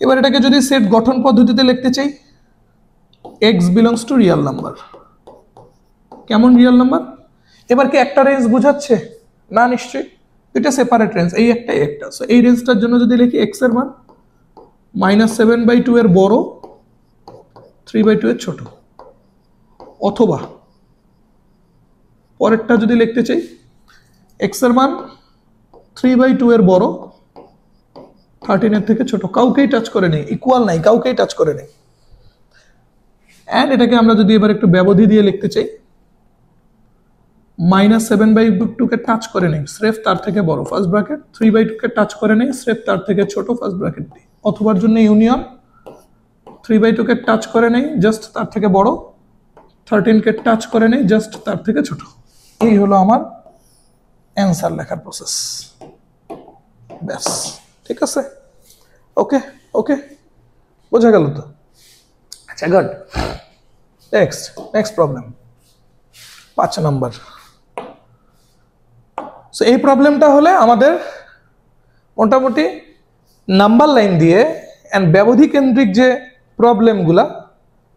এবার এটাকে যদি সেট গঠন পদ্ধতিতে লিখতে চাই, x belongs to real number. কেমন রিয়েল নাম্বার? এবার কি একটা রেঞ্জ বোঝাচ্ছে? না, নিশ্চয়ই দুইটা সেপারেট রেঞ্জ, এই একটা এই একটা। সো এই রেঞ্জটার জন্য যদি লিখি x এর মান -7/2 এর বড়, 3/2 এর ছোট, অথবা পরেরটা যদি লিখতে চাই, x এর মান 3/2 এর বড়, 13 এর থেকে ছোট, কাউকেই টাচ করে নেই, ইকুয়াল নাই, কাউকেই টাচ করে নেই। এন্ড এটাকে আমরা যদি এবার একটু ব্যবধি দিয়ে লিখতে চাই, -7/2 কে টাচ করে নেই, স্রেফ তার থেকে বড়, ফার্স্ট ব্র্যাকেট, 3/2 কে টাচ করে নেই, স্রেফ তার থেকে ছোট, ফার্স্ট ব্র্যাকেট দিই। অথবার জন্য ইউনিয়ন, 3/2 কে টাচ করে নেই, জাস্ট তার থেকে বড়, 13 কে টাচ করে নেই, জাস্ট তার থেকে ছোট। এই হলো আমার অ্যান্সার লেখার প্রসেস। ব্যাস, ঠিক আছে? ওকে ওকে, বোঝা গেল তো? আচ্ছা, গুড। নেক্সট প্রবলেম, 5 নম্বর। সো এই প্রবলেমটা হলে আমাদের মোটামুটি নাম্বার লাইন দিয়ে এন্ড ব্যবধি কেন্দ্রিক যে প্রবলেমগুলা,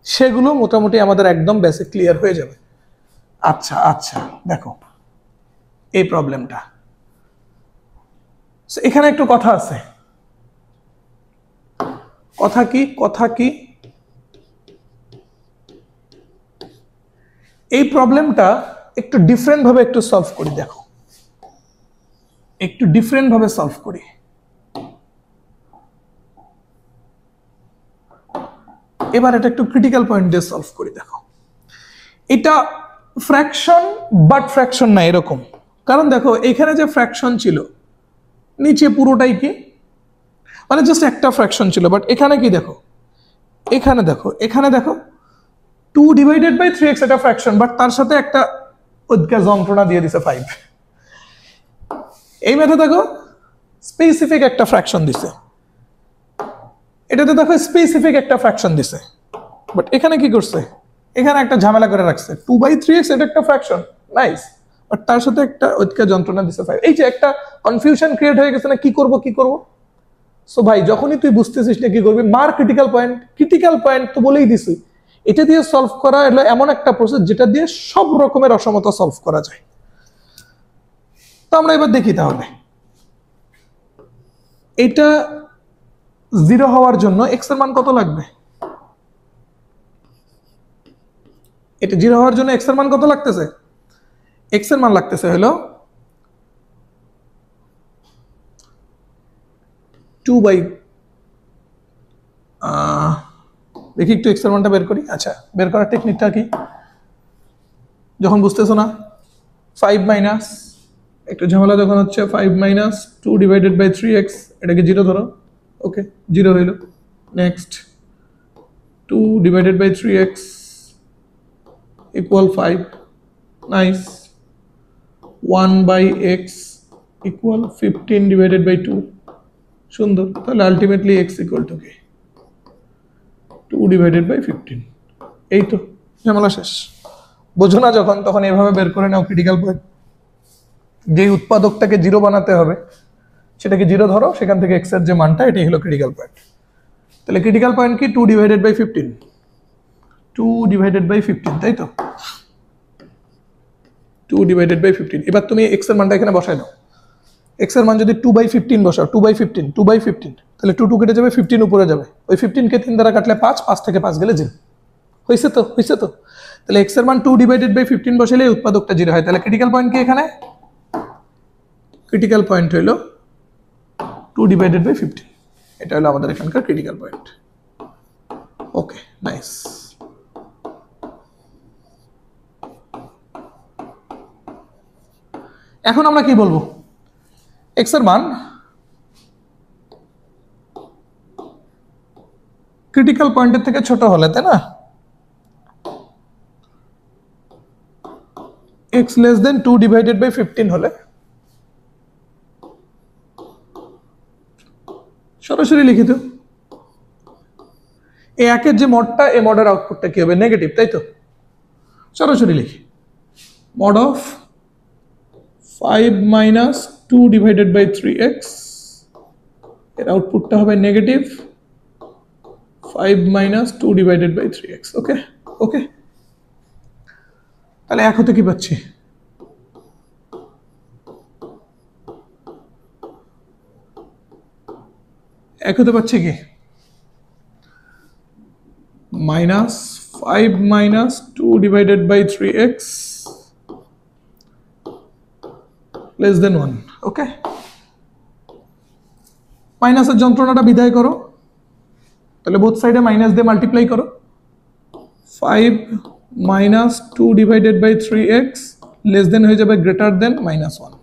সেগুলো মোটামুটি আমাদের একদম বেসিক ক্লিয়ার হয়ে যাবে। আচ্ছা আচ্ছা, দেখো এই প্রবলেমটা, এখানে একটু কথা আছে। কথা কি? এই প্রবলেমটা একটু ডিফারেন্ট ভাবে একটু সলভ করি। দেখো, একটু ডিফারেন্ট ভাবে সলভ করি। এবার এটা একটু ক্রিটিক্যাল পয়েন্ট দিয়ে সলভ করি। দেখো, এটা ফ্র্যাকশন বাট ফ্র্যাকশন না, এরকম। কারণ দেখো, এখানে যে ফ্র্যাকশন ছিল, নিচে পুরোটাই কি, মানে জাস্ট একটা ফ্র্যাকশন ছিল, বাট এখানে কি দেখো, এখানে দেখো 2/3x এটা ফ্র্যাকশন, বাট তার সাথে একটা উদ্গার যন্ত্রণা দিয়ে দিছে 5। এই মেথড দেখো স্পেসিফিক একটা ফ্র্যাকশন দিছে, এটাতে দেখো স্পেসিফিক একটা ফ্র্যাকশন দিছে, বাট এখানে কি করছে, এখানে একটা ঝামেলা করে রাখছে। 2/3x এটা একটা ফ্র্যাকশন, নাইস, আর তার সাথে একটা ঐক্য যন্ত্রণা দিছে 5। এই যে একটা কনফিউশন ক্রিয়েট হয়ে গেছে না, কি করব কি করব। সো ভাই যখনই তুই বুঝতেছিস না কি করবি, মার ক্রিটিক্যাল পয়েন্ট তো বলেই দিছি। এটা দিয়ে সলভ করা হলো এমন একটা প্রসেস যেটা দিয়ে সব রকমের অসমতা সলভ করা যায়। তো আমরা এবার দেখি তাহলে এটা 0 হওয়ার জন্য এক্স এর মান কত লাগবে। এটা 0 হওয়ার জন্য এক্স এর মান কত লাগতেছে, এক্স এর মান লাগতেছে হলো 2 বাই দেখি একটু এক্স এর মানটা বের করি। আচ্ছা, বের করার টেকনিকটা কি, যখন বুঝতেছো না 5 মাইনাস, একটু ঝামেলা যখন হচ্ছে 5 মাইনাস 2 ডিভাইডেড বাই 3x, এটাকে 0 ধরো। ওকে, 0 হইল। Next 2 divided by 3x equal 5। Nice. 1 by x equal 15 divided by 2। সুন্দর। তাহলে আলটিমেটলি x ইকুয়াল টু কি, 2 ডিভাইডেড বাই 15। এই তো ঝামেলা শেষ। বোঝো না যখন, তখন এভাবে বের করে নাও ক্রিটিক্যাল পয়েন্ট। যেই উৎপাদকটাকে 0 বানাতে হবে সেটাকে 0 ধরো, সেখান থেকে x এর যে মানটা, এটাই হলো ক্রিটিক্যাল পয়েন্ট। তাহলে ক্রিটিক্যাল পয়েন্ট কি, 2 ডিভাইডেড বাই 15, 2 ডিভাইডেড বাই 15, তাই তো 2 ডিভাইডেড বাই 15। এবার তুমি x এর মানটা এখানে বসাই দাও। x এর মান যদি 2 বাই 15 বসাও, 2 বাই 15, 2 বাই 15, তাহলে 2 2 কেটে যাবে, 15 উপরে যাবে। ওই 15 কে 3 দ্বারা কাটলে 5, 5 থেকে 5 গেলে 0। হইছে তো, হইছে তো। তাহলে x এর মান 2 ডিভাইডেড বাই 15 বসাইলে উৎপাদকটা 0 হয়। তাহলে ক্রিটিক্যাল পয়েন্ট কি এখানে, ক্রিটিক্যাল পয়েন্ট হইল 2 ডিভাইডেড বাই 15। এটা হলো আমাদের এখানকার ক্রিটিক্যাল পয়েন্ট। ওকে, নাইস। এখন আমরা কি বলবো, x এর মান ক্রিটিক্যাল পয়েন্টের থেকে ছোট হলে, তাই না, x less than 2 divided by 15 হলে সরাসরি লিখিত এই একের যে মডটা, এই মডের আউটপুটটা কি হবে, নেগেটিভ, তাই তো। সরাসরি লিখি mod of 5 minus 2 divided by 3x, এর আউটপুটটা হবে negative 5 minus 2 divided by 3x। Okay okay, তাহলে এক হতে কি পাচ্ছি, এক হতে পাচ্ছি কি, minus 5 minus 2 divided by 3x less than 1। Okay, মাইনাসের যন্ত্রণাটা বিদায় করো, তাহলে বোথ সাইডে মাইনাস দিয়ে মাল্টিপ্লাই করো। 5 minus 2 divided by 3x less than হয়ে যাবে গ্রেটার দেন -1।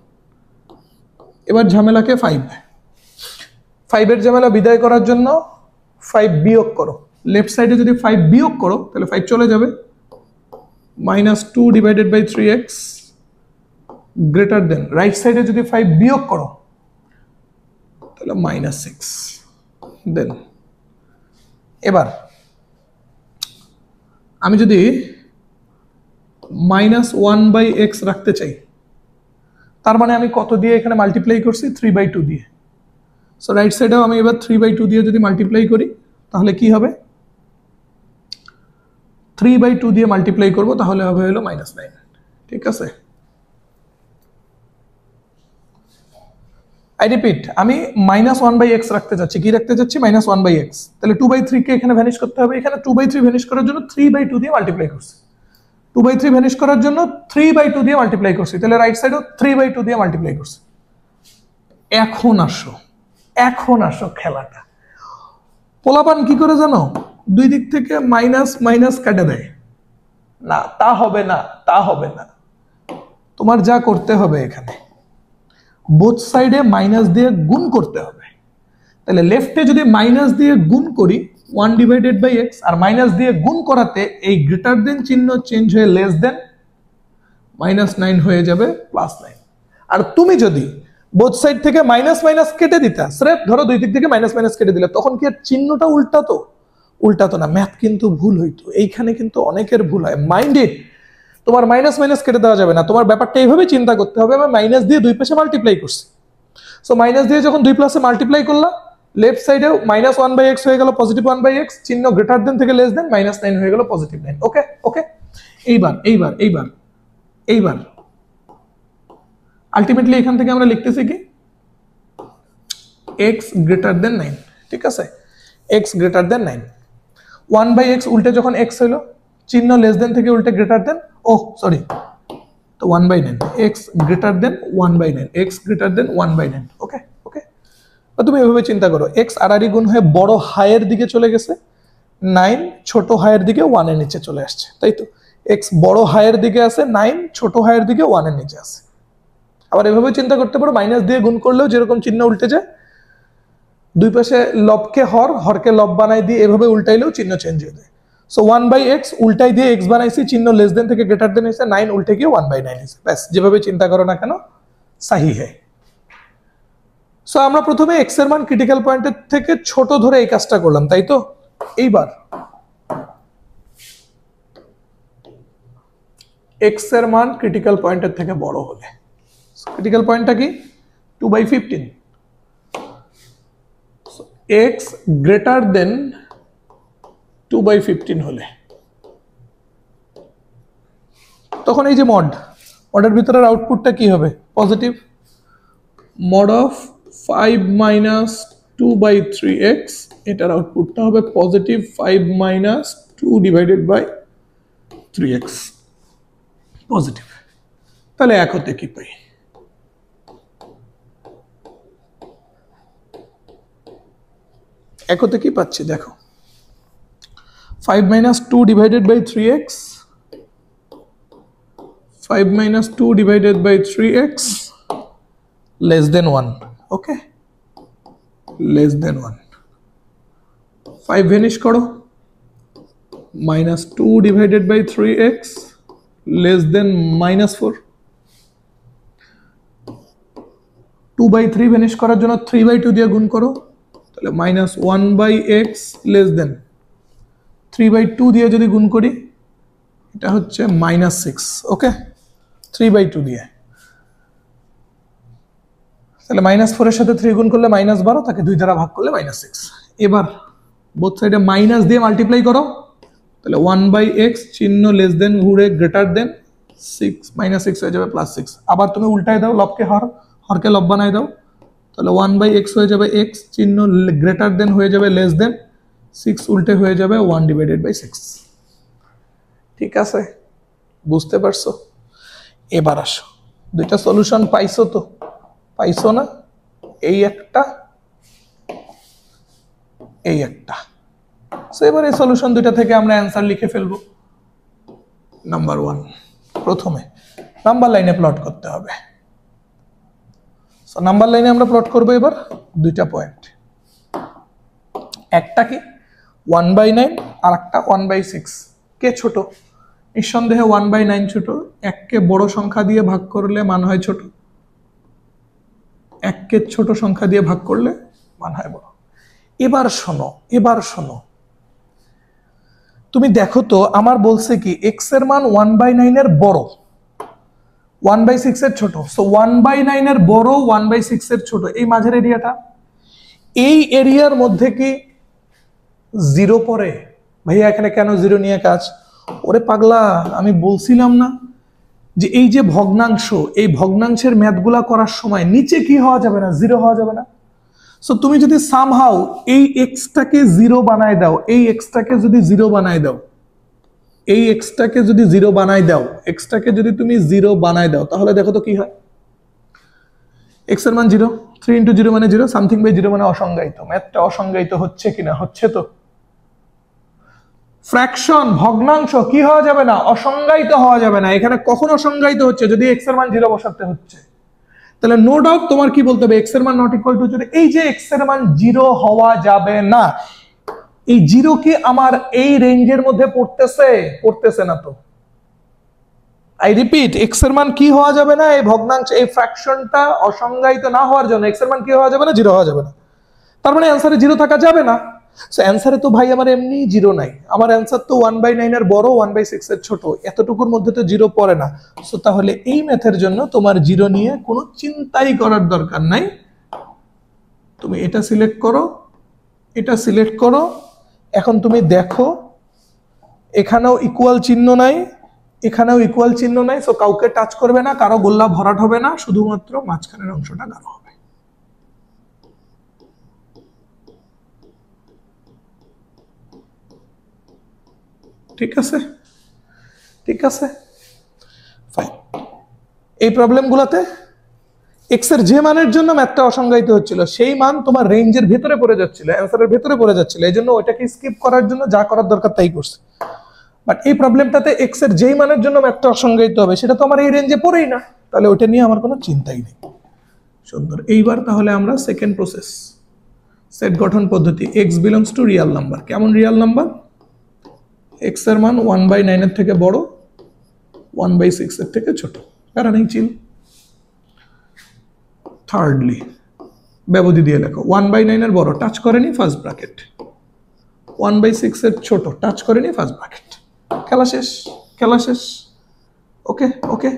এবার ঝামেলাকে 5 এর ঝামেলা বিদায় করার জন্য 5 বিয়োগ করো। লেফট সাইডে যদি 5 বিয়োগ করো তাহলে 5 চলে যাবে, -2 divided by 3x greater than, right সাইডে যদি 5 বিয়োগ করো তাহলে -6 দেন। এবার আমি যদি -1 বাই x রাখতে চাই, তার মানে আমি কত দিয়ে এখানে মাল্টিপ্লাই করছি, 3/2 দিয়ে। সো রাইট সাইডেও আমি এবার 3/2 দিয়ে যদি মাল্টিপ্লাই করি তাহলে কি হবে, 3/2 দিয়ে মাল্টিপ্লাই করব, তাহলে হবে হলো -9। ঠিক আছে, আই রিপিট, আমি -1 বাই x রাখতে চাচ্ছি। কি রাখতে চাচ্ছি, -1 বাই x। তাহলে 2/3 কে এখানে ভ্যানিশ করতে হবে। এখানে 2/3 ভ্যানিশ করার জন্য 3/2 দিয়ে মাল্টিপ্লাই করছি। 2/3 ভ্যানিশ করার জন্য 3/2 দিয়ে মাল্টিপ্লাই করছি। তাহলে রাইট সাইডও 3/2 দিয়ে মাল্টিপ্লাই করছি। এখন আসো খেলাটা। পোলাপান কি করে জানো, দুই দিক থেকে মাইনাস মাইনাস কাটে দেয়। না, তা হবে না, তা হবে না। তোমার যা করতে হবে, এখানে বোথ সাইডে মাইনাস দিয়ে গুণ করতে হবে। তাহলে লেফটে যদি মাইনাস দিয়ে গুণ করি 1 ডিভাইডেড বাই x, আর মাইনাস দিয়ে গুণ করাতে এই গ্রেটার দেন চিহ্ন চেঞ্জ হয়ে লেস দেন -9 হয়ে যাবে +9। আর তুমি যদি বোথ সাইড থেকে মাইনাস মাইনাস কেটে দিতা, স্রেফ ধরো দুই দিক থেকে মাইনাস মাইনাস কেটে দিলে, তখন কি আর চিহ্নটা উল্টাতো না, ম্যাথ কিন্তু ভুল হইতো। এইখানে কিন্তু অনেকের ভুল হয়। মাইন্ড ইট, তোমার মাইনাস মাইনাস কেটে দেওয়া যাবে না, তোমার ব্যাপারটা এইভাবে চিন্তা করতে হবে, আমি মাইনাস দিয়ে দুই পাশে মাল্টিপ্লাই করছি। সো মাইনাস দিয়ে যখন দুই প্লাসে মাল্টিপ্লাই করলাম, লেফট সাইডে মাইনাস 1/x হয়ে গেল পজিটিভ 1/x, চিহ্ন গ্রেটার দেন থেকে লেস দেন, -9 হয়ে গেল পজিটিভ 9। ওকে ওকে, এইবার এইবার এইবার এইবার আলটিমেটলি এখান থেকে আমরা লিখতেছি কি x গ্রেটার দেন 9, ঠিক আছে, x গ্রেটার দেন 9। 1/x উল্টে যখন x হইলো, চিহ্ন লেস দেন থেকে উল্টে গ্রেটার দেন, ও সরি, তো 1/9, x greater than 1/9, x greater than 1/9। ওকে ওকে, তুমি এভাবে চিন্তা করো, x আড়াআড়ি গুণ হয়ে বড় হাইয়ের দিকে চলে গেছে, 9 ছোট হাইয়ের দিকে 1 এর নিচে চলে আসছে, তাই তো? x বড় হাইয়ের দিকে আছে, 9 ছোট হাইয়ের দিকে 1 এর নিচে আছে। আবার এভাবে চিন্তা করতে পারো, মাইনাস দিয়ে গুণ করলেও যেরকম চিহ্ন উল্টে যায়, দুই পাশে লবকে হর, হরকে লব বানাই দিয়ে এভাবে উল্টাইলেও চিহ্ন চেঞ্জ হয়ে যায়। সো 1/x উল্টাই দিয়ে x বানাইছি, চিহ্ন লেস দেন থেকে গ্রেটার দেন হয়েছে, 9 উল্টে গিয়ে 1/9 হয়েছে। ব্যাস, যেভাবে চিন্তা করো না কেন সাহি হয়। সো আমরা প্রথমে x এর মান ক্রিটিক্যাল পয়েন্টের থেকে ছোট ধরে এই কাজটা করলাম, তাই তো? এইবার x এর মান ক্রিটিক্যাল পয়েন্টের থেকে বড় হলে, ক্রিটিক্যাল পয়েন্টটা কি 2/15, x গ্রেটার দেন 2/15 হলে তখন এই যে মডের ভিতরের আউটপুটটা কি হবে? পজিটিভ। মড অফ 5 - 2/3x, এটার আউটপুটটা হবে পজিটিভ 5 - 2/3x, পজিটিভ। তাহলে এক হতে কি পাই? এক হতে কি পাচ্ছি দেখো, 5 - 2/3x, 5 - 2/3x less than 1, ওকে, less than 1। 5 ভ্যানিশ করো, -2/3x less than -4। 2/3 ভ্যানিশ করার জন্য 3/2 দিয়ে গুণ করো, তাহলে -1/x less than 3/2 দিয়ে যদি গুণ করি, এটা হচ্ছে -6, ওকে, 3/2 দিয়ে, তাহলে -4 এর সাথে 3 গুণ করলে -12, তাকে 2 দ্বারা ভাগ করলে -6। এবার বোথ সাইডে মাইনাস দিয়ে মাল্টিপ্লাই করো, তাহলে 1/x চিহ্ন লেস দেন ঘুরে গ্রেটার দেন 6, -6 হয়ে যাবে +6। আবার তুমি উল্টায় দাও, লবকে হর, হরকে লব বানায় দাও, তাহলে 1/x হয়ে যাবে x, চিহ্ন গ্রেটার দেন হয়ে যাবে লেস দেন, 6 উল্টে হয়ে যাবে 1/6। ঠিক আছে, বুঝতে পারছো? এবার আসো, দুইটা সলিউশন পাইছো তো? পাইছো না? এই একটা, এই একটা। সো এবার এই সলিউশন দুইটা থেকে আমরা অ্যান্সার লিখে ফেলবো। নাম্বার 1, প্রথমে নাম্বার লাইনে প্লট করতে হবে। সো নাম্বার লাইনে আমরা প্লট করব এবার দুইটা পয়েন্ট, একটা কি 1/9 আর একটা 1/6। কে ছোট? নিঃসন্দেহে 1/9 ছোট। এককে বড় সংখ্যা দিয়ে ভাগ করলে মান হয় ছোট, এককে ছোট সংখ্যা দিয়ে ভাগ করলে মান হয় বড়। এবার শোনো, এবার শোনো, তুমি দেখো তো আমার বলছে কি x এর মান 1/9 এর বড়, 1/6 এর ছোট। সো 1/9 এর বড়, 1/6 এর ছোট, এই মাঝের এরিয়াটা, এই এরিয়ার মধ্যে কি 0 পড়ে? ভাইয়া এখানে কেন 0 নিয়ে কাজ? ওরে পাগলা, আমি বলছিলাম না যে এই যে ভগ্নাংশ, এই ভগ্নাংশের ম্যাথগুলা করার সময় নিচে কি হওয়া যাবে না? 0 হওয়া যাবে না। সো তুমি যদি সামহাউ এই এক্সটাকে 0 বানায় দাও, এই এক্সটাকে যদি 0 বানায় দাও, এই এক্সটাকে যদি 0 বানায় দাও, এক্সটাকে যদি তুমি 0 বানায় দাও, তাহলে দেখো তো কি হয়। এক্স এর মান 0, 3 × 0 মানে 0, সামথিং বাই 0 মানে অসংজ্ঞায়িত। ম্যাথটা অসংজ্ঞায়িত হচ্ছে কিনা? হচ্ছে তো। ফ্র্যাকশন, ভগ্নাংশ কি হওয়া যাবে না? অসংজ্ঞায়িত হওয়া যাবে না। এখানে কখন অসংজ্ঞায়িত হচ্ছে? যদি এক্স এর মান 0 বসাতে হচ্ছে। তাহলে নো ডাউট তোমার কি বলতে হবে? এক্স এর মান নট ইকুয়াল টু 0। এই যে এক্স এর মান 0 হওয়া যাবে না, এই 0 কি আমার এই রেঞ্জের মধ্যে পড়তেছে? পড়তেছে না তো। আই রিপিট, এক্স এর মান কি হওয়া যাবে না? এই ভগ্নাংশ, এই ফ্র্যাকশনটা অসংজ্ঞায়িত না হওয়ার জন্য এক্স এর মান কি হওয়া যাবে না? 0 হওয়া যাবে না। তার মানে অ্যানসারে 0 থাকা যাবে না। সো অ্যান্সারে তো ভাই আমার এমনি জিরো নাই, আমার অ্যান্সার তো 1/9 এর বড়, 1/6 এর ছোট, এতটুকুর মধ্যে তো জিরো পড়ে না। সো তাহলে এই ম্যাথের জন্য তোমার জিরো নিয়ে কোনো চিন্তাই করার দরকার নাই। তুমি এটা সিলেক্ট করো, এটা সিলেক্ট করো। এখন তুমি দেখো এখানেও ইকুয়াল চিহ্ন নাই, এখানেও ইকুয়াল চিহ্ন নাই। সো কাউকে টাচ করবে না, কারো গোল্লা ভরাট হবে না, শুধুমাত্র মাঝখানের অংশটা গাঢ় হবে। ঠিক আছে, ঠিক আছে, ফাইন। এই প্রবলেমগুলোতে এক্স এর যে মানের জন্য ম্যাথটা অসংজ্ঞায়িত হচ্ছিল সেই মান তোমার রেঞ্জের ভেতরে পড়ে যাচ্ছিল, অ্যান্সারের ভেতরে পড়ে যাচ্ছিল, এই জন্য ওইটাকে স্কিপ করার জন্য যা করার দরকার তাই করছে। বাট এই প্রবলেমটাতে এক্স এর যেই মানের জন্য ম্যাথটা অসংজ্ঞায়িত হবে সেটা তো আমার এই রেঞ্জে পড়েই না, তাহলে ওটা নিয়ে আমার কোনো চিন্তাই নেই। সুন্দর। এইবার তাহলে আমরা সেকেন্ড প্রসেস, সেট গঠন পদ্ধতি, x belongs to Real number. কেমন রিয়াল নাম্বার? এক্স এর মান 1/9 এর থেকে বড়, 1/6 এর থেকে ছোট, প্যারা নেই, চিল। থার্ডলি ব্যবধি দিয়ে লেখো, 1/9 এর বড় টাচ করেনি ফার্স্ট ব্র্যাকেট, 1/6 এর ছোট টাচ করেনি ফার্স্ট ব্র্যাকেট। খেলা শেষ, খেলা শেষ। ওকে ওকে,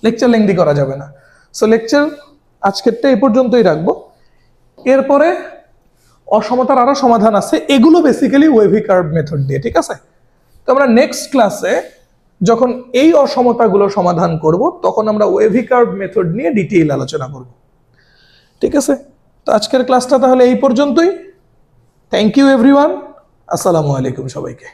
লেকচার লেংদি করা যাবে না। সো লেকচার আজকেরটা এই পর্যন্তই রাখবো। এরপরে অসমতার আরো সমাধান আছে, এগুলো বেসিক্যালি ওয়েভি কার্ভ মেথড দিয়ে, ঠিক আছে? তো আমরা নেক্সট ক্লাসে যখন এই অসমতাগুলো সমাধান করব তখন আমরা ওয়েভি কার্ভ মেথড নিয়ে ডিটেইল আলোচনা করব, ঠিক আছে? তো আজকের ক্লাসটা তাহলে এই পর্যন্তই। থ্যাংক ইউ এভরিওয়ান, আসসালামু আলাইকুম সবাইকে।